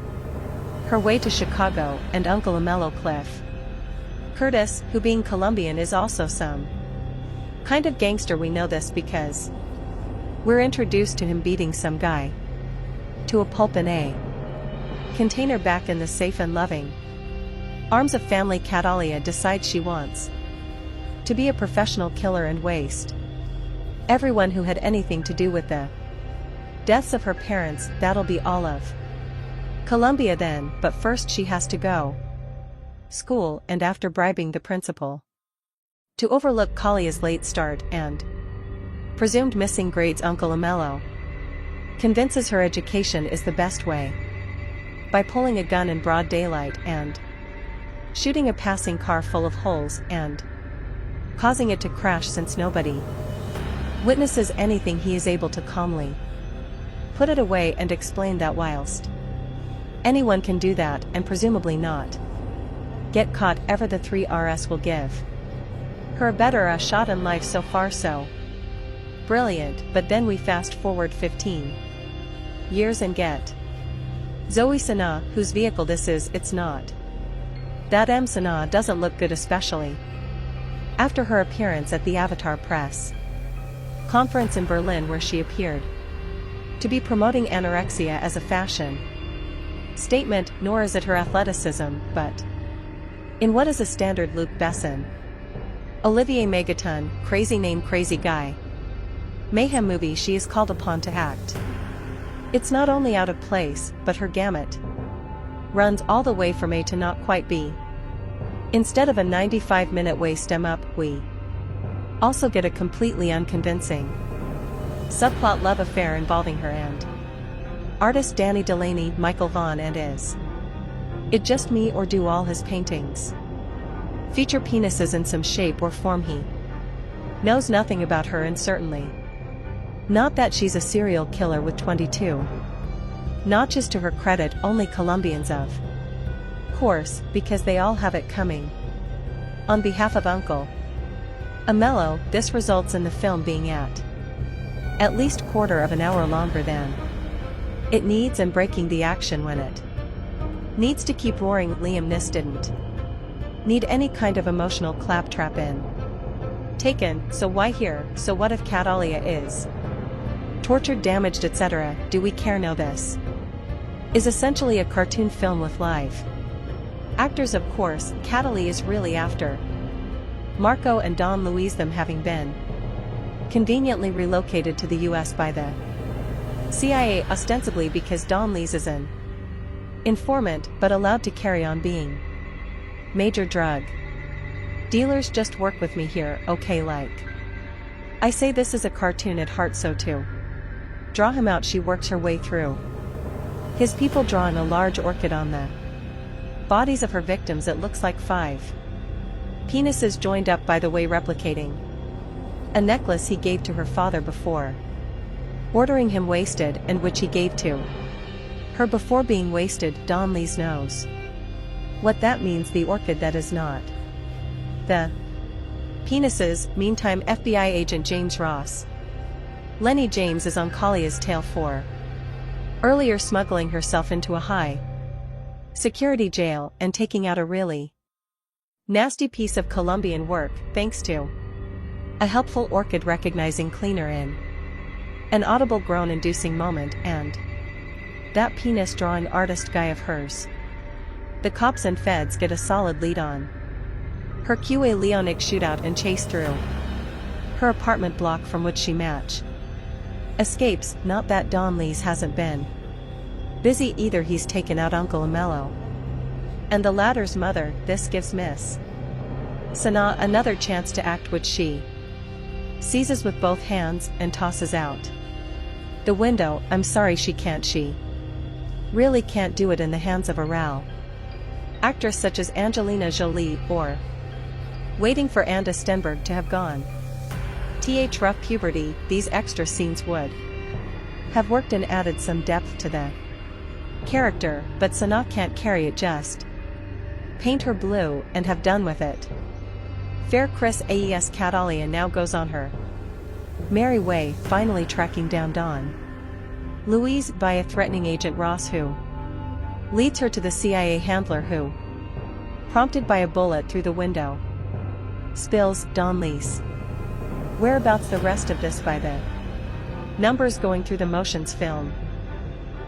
her way to Chicago and Uncle Amello Cliff Curtis, who being Colombian is also some kind of gangster. We know this because we're introduced to him beating some guy to a pulp in a container back in the safe and loving arms of family. Catalia decides she wants to be a professional killer and waste everyone who had anything to do with the deaths of her parents. That'll be all of Colombia then, but first she has to go school, and after bribing the principal to overlook Kalia's late start and presumed missing grades, Uncle Amello convinces her education is the best way by pulling a gun in broad daylight and shooting a passing car full of holes and causing it to crash. Since nobody witnesses anything, he is able to calmly put it away and explain that whilst anyone can do that and presumably not get caught ever, the 3RS will give her a better shot in life. So far so brilliant, but then we fast forward 15 years and get Zoe Sana, whose vehicle this is. It's not that Sana doesn't look good, especially after her appearance at the Avatar press conference in Berlin, where she appeared to be promoting anorexia as a fashion statement. Nor is it her athleticism, but in what is a standard Luc Besson, Olivier Megaton, crazy name, crazy guy, mayhem movie she is called upon to act. It's not only out of place, but her gamut runs all the way from A to not quite B. Instead of a 95-minute waste up, we also get a completely unconvincing subplot love affair involving her and artist Danny Delaney, Michael Vaughn, and is it just me, or do all his paintings feature penises in some shape or form? He knows nothing about her, and certainly not that she's a serial killer with 22 notches to her credit. Only Colombians, of course, because they all have it coming. On behalf of Uncle Amello, this results in the film being at least quarter of an hour longer than it needs, and breaking the action when it needs to keep roaring. Liam Neeson didn't need any kind of emotional claptrap in Taken, so why here? So what if Catalia is tortured, damaged, etc.? Do we care? No, this is essentially a cartoon film with live actors. Of course, Catalia is really after Marco and Don Luis, them having been conveniently relocated to the US by the CIA, ostensibly because Don Luis is an informant, but allowed to carry on being major drug dealers. Just work with me here, okay? Like I say, this is a cartoon at heart, so to draw him out, she works her way through his people, drawing a large orchid on the bodies of her victims. It looks like 5 penises joined up, by the way, replicating a necklace he gave to her father before ordering him wasted, and which he gave to her before being wasted. Don Luis knows what that means. The orchid that is not the penises. Meantime, FBI agent James Ross, Lenny James, is on Kalia's tail for earlier smuggling herself into a high security jail, and taking out a really nasty piece of Colombian work, thanks to a helpful orchid recognizing cleaner in an audible groan-inducing moment and that penis-drawing artist guy of hers. The cops and feds get a solid lead on her QA Leonic shootout and chase through her apartment block from which she escapes. Not that Don Lee's hasn't been busy either. He's taken out Uncle Amello and the latter's mother. This gives Miss Sana another chance to act, which she seizes with both hands and tosses out the window. I'm sorry, she really can't do it in the hands of a RAL actress such as Angelina Jolie, or waiting for Anna Stenberg to have gone rough puberty. These extra scenes would have worked and added some depth to the character, but Sana can't carry it. Just paint her blue and have done with it. Fair Chris Aes Catalia now goes on her merry way, finally tracking down Don Louise by a threatening Agent Ross, who leads her to the CIA handler who, prompted by a bullet through the window, spills Don Lee's whereabouts. The rest of this by the numbers going through the motions film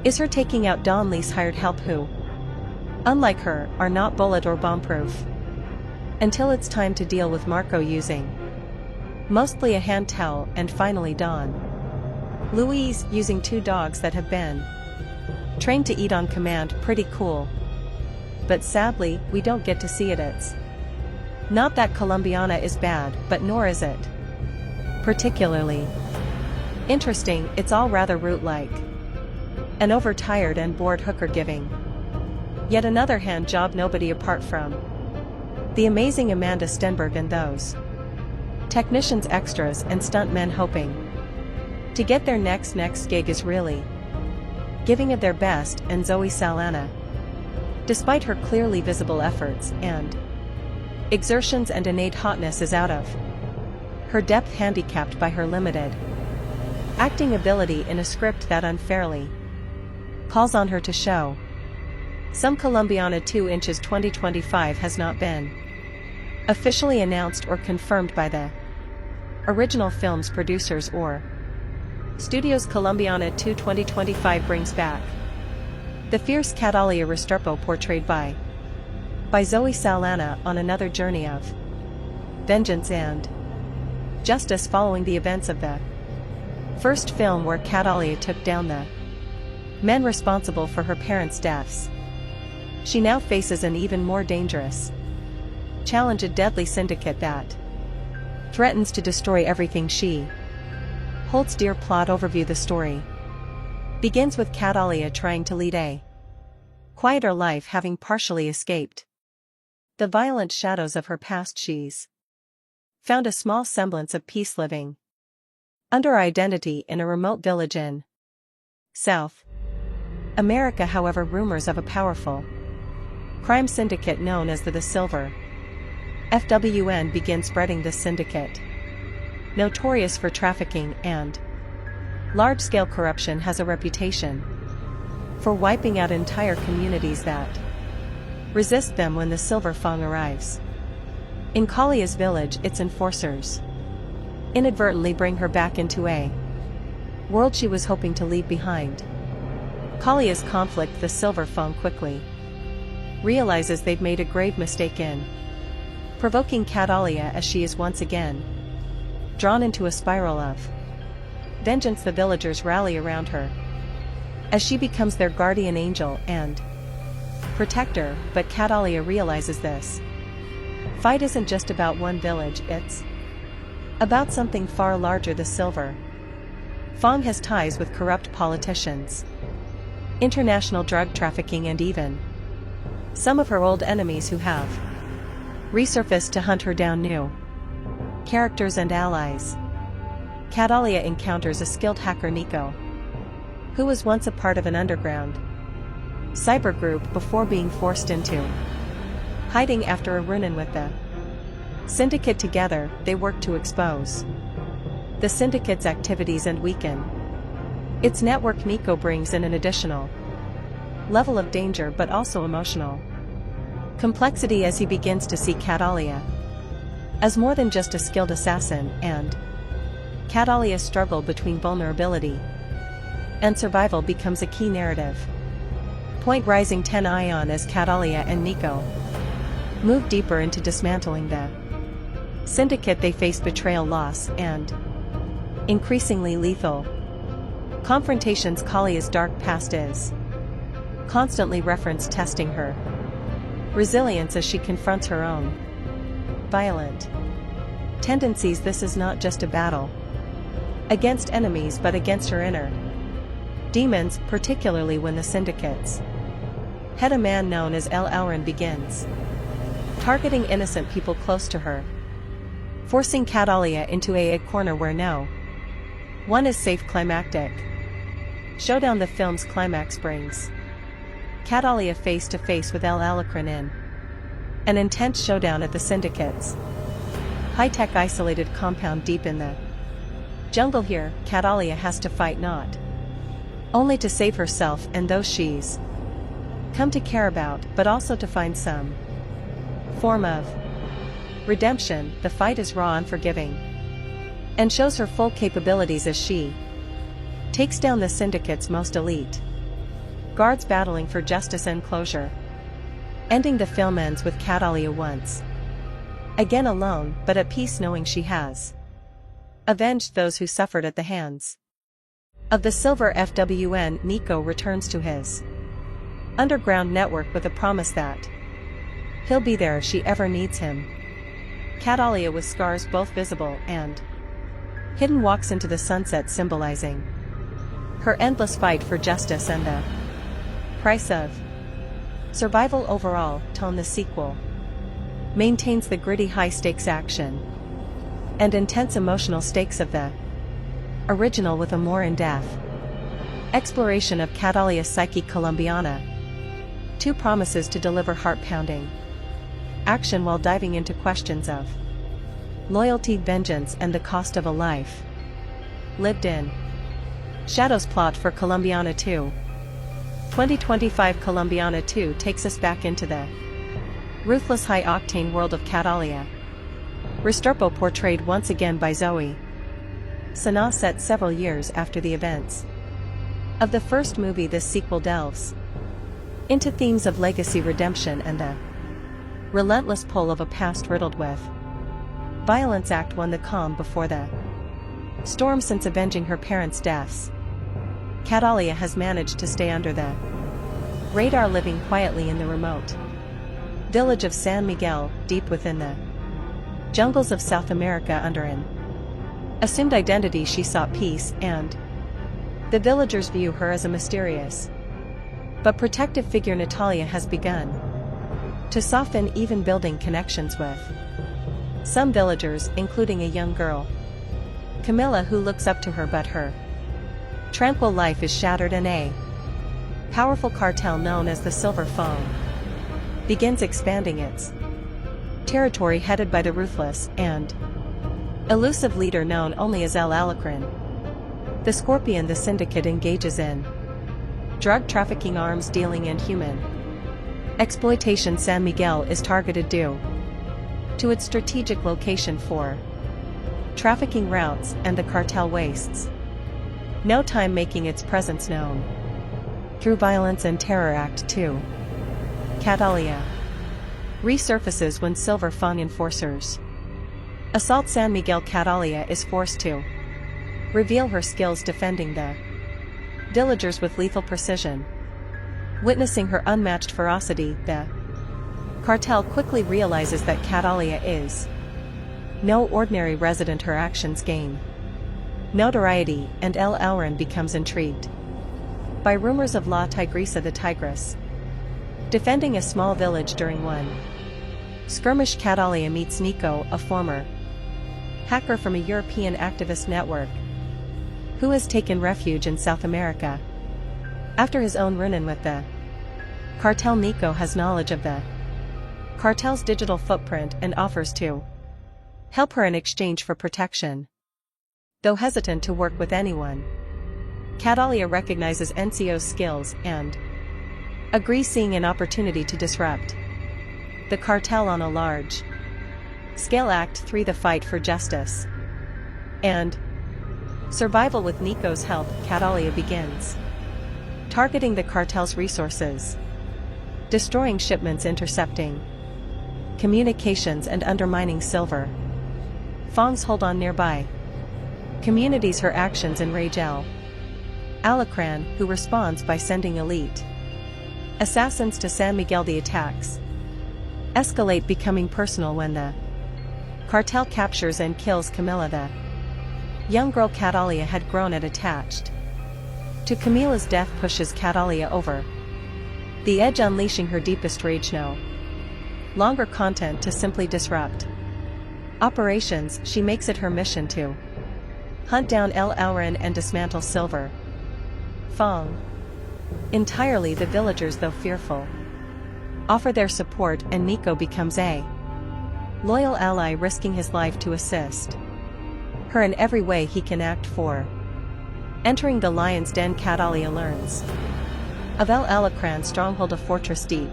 is her taking out Don Lee's hired help who, unlike her, are not bullet or bomb-proof, until it's time to deal with Marco using mostly a hand towel, and finally Don Louise using 2 dogs that have been trained to eat on command. Pretty cool. But sadly, we don't get to see it. It's not that Colombiana is bad, but nor is it particularly interesting. It's all rather root-like. An overtired and bored hooker giving yet another hand job nobody apart from the amazing Amanda Stenberg and those technicians, extras, and stuntmen hoping to get their next gig is really giving of their best. And Zoe Saldana, despite her clearly visible efforts and exertions and innate hotness, is out of her depth, handicapped by her limited acting ability in a script that unfairly calls on her to show some Colombiana. 2 Inches 2025 has not been officially announced or confirmed by the original film's producers or studios. Colombiana 2 2025 brings back the fierce Catalia Restrepo, portrayed by Zoe Saldana, on another journey of vengeance and justice following the events of the first film, where Catalia took down the men responsible for her parents' deaths. She now faces an even more dangerous challenge, a deadly syndicate that threatens to destroy everything she holds dear. Plot overview. The story begins with Catalia trying to lead a quieter life, having partially escaped the violent shadows of her past. She's found a small semblance of peace, living under her identity in a remote village in South America. However, rumors of a powerful crime syndicate known as the Silver FWN begin spreading. This syndicate, notorious for trafficking and large-scale corruption, has a reputation for wiping out entire communities that resist them. When the Silver Fang arrives in Kalia's village, its enforcers inadvertently bring her back into a world she was hoping to leave behind. Kalia's conflict. The Silver Fang quickly realizes they've made a grave mistake in provoking Catalia, as she is once again drawn into a spiral of vengeance. The villagers rally around her as she becomes their guardian angel and protector, but Catalia realizes this fight isn't just about one village, it's about something far larger. The Silver Fang has ties with corrupt politicians, international drug trafficking, and even some of her old enemies who have resurfaced to hunt her down. New characters and allies. Catalia encounters a skilled hacker, Nico, who was once a part of an underground cyber group before being forced into hiding after a run-in with the syndicate. Together, they work to expose the syndicate's activities and weaken its network. Nico brings in an additional level of danger but also emotional complexity as he begins to see Catalia as more than just a skilled assassin, and Catalia's struggle between vulnerability and survival becomes a key narrative point. Rising 10 Ion as Catalia and Nico move deeper into dismantling the syndicate. They face betrayal, loss, and increasingly lethal confrontations. Kalia's dark past is constantly referenced, testing her resilience as she confronts her own violent tendencies. This is not just a battle against enemies but against her inner demons, particularly when the syndicate's head, a man known as El Auron, begins targeting innocent people close to her, forcing Catalia into a corner where no one is safe. Climactic showdown. The film's climax brings Catalia face to face with El Alacrán in an intense showdown at the syndicate's high-tech isolated compound deep in the jungle. Here, Catalia has to fight not only to save herself and those she's come to care about, but also to find some form of redemption. The fight is raw, unforgiving, and shows her full capabilities as she takes down the syndicate's most elite guards, battling for justice and closure. Ending, the film ends with Catalia once again alone, but at peace, knowing she has avenged those who suffered at the hands of the Silver FWN. Nico returns to his underground network with a promise that he'll be there if she ever needs him. Catalia, with scars both visible and hidden, walks into the sunset, symbolizing her endless fight for justice and the price of survival. Overall tone, the sequel maintains the gritty, high-stakes action and intense emotional stakes of the original, with a more in-depth exploration of Catalia's psyche. Colombiana 2 promises to deliver heart-pounding action while diving into questions of loyalty, vengeance, and the cost of a life lived in shadows. Plot for Colombiana 2. 2025 Colombiana 2 takes us back into the ruthless, high-octane world of Catalia Restrepo, portrayed once again by Zoe Sana, set several years after the events of the first movie. This sequel delves into themes of legacy, redemption, and the relentless pull of a past riddled with violence. Act 1, the calm before the storm. Since avenging her parents' deaths, Catalia has managed to stay under the radar, living quietly in the remote village of San Miguel, deep within the jungles of South America. Under an assumed identity, she sought peace, and the villagers view her as a mysterious but protective figure. Natalia has begun to soften, even building connections with some villagers, including a young girl, Camilla, who looks up to her, but her tranquil life is shattered, and a powerful cartel known as the Silver Phone begins expanding its territory, headed by the ruthless and elusive leader known only as El Alacrán. The Scorpion. The syndicate engages in drug trafficking, arms dealing, and human exploitation. San Miguel is targeted due to its strategic location for trafficking routes, and the cartel wastes no time making its presence known through violence and terror. Act 2. Catalia resurfaces when Silver Fang enforcers assault San Miguel. Catalia is forced to reveal her skills defending the villagers with lethal precision. Witnessing her unmatched ferocity, the cartel quickly realizes that Catalia is no ordinary resident. Her actions gain notoriety, and El Auron becomes intrigued by rumors of La Tigresa, the Tigress, defending a small village. During one skirmish, Catalia meets Nico, a former hacker from a European activist network who has taken refuge in South America after his own run-in with the cartel. Nico has knowledge of the cartel's digital footprint and offers to help her in exchange for protection. Though hesitant to work with anyone, Catalia recognizes NCO's skills and Agree, seeing an opportunity to disrupt the cartel on a large scale. Act 3, the fight for justice and survival. With Nico's help, Catalia begins targeting the cartel's resources, destroying shipments, intercepting communications, and undermining silver Fong's hold on nearby communities. Her actions enrage Alacran, who responds by sending elite assassins to San Miguel. The attacks escalate, becoming personal when the cartel captures and kills Camila. The young girl Catalia had grown at attached to Camila's death pushes Catalia over the edge, unleashing her deepest rage. No longer content to simply disrupt operations, she makes it her mission to hunt down El Alran and dismantle Silver Fong entirely. The villagers, though fearful, offer their support, and Nico becomes a loyal ally, risking his life to assist her in every way he can. Act 4. Entering the Lion's Den, Catalia learns of El Alacran's stronghold, a fortress deep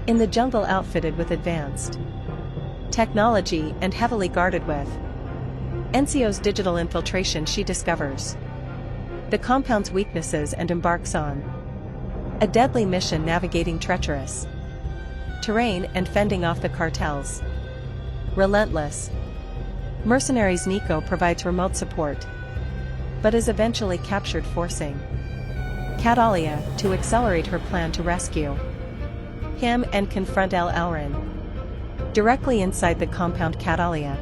in the jungle, outfitted with advanced technology and heavily guarded. With Encio's digital infiltration, she discovers the compound's weaknesses and embarks on a deadly mission, navigating treacherous terrain and fending off the cartel's relentless mercenaries. Nico provides remote support, but is eventually captured, forcing Catalia to accelerate her plan to rescue him and confront El Alran. Directly inside the compound, Catalia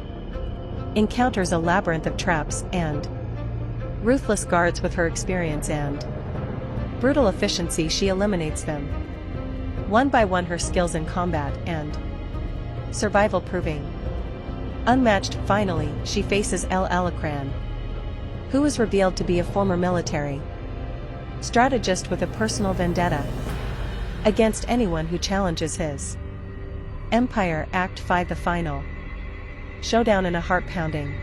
encounters a labyrinth of traps and ruthless guards. With her experience and brutal efficiency, she eliminates them one by one, her skills in combat and survival proving unmatched. Finally, she faces El Alacran, who is revealed to be a former military strategist with a personal vendetta against anyone who challenges his empire. Act 5, the final showdown. In a heart-pounding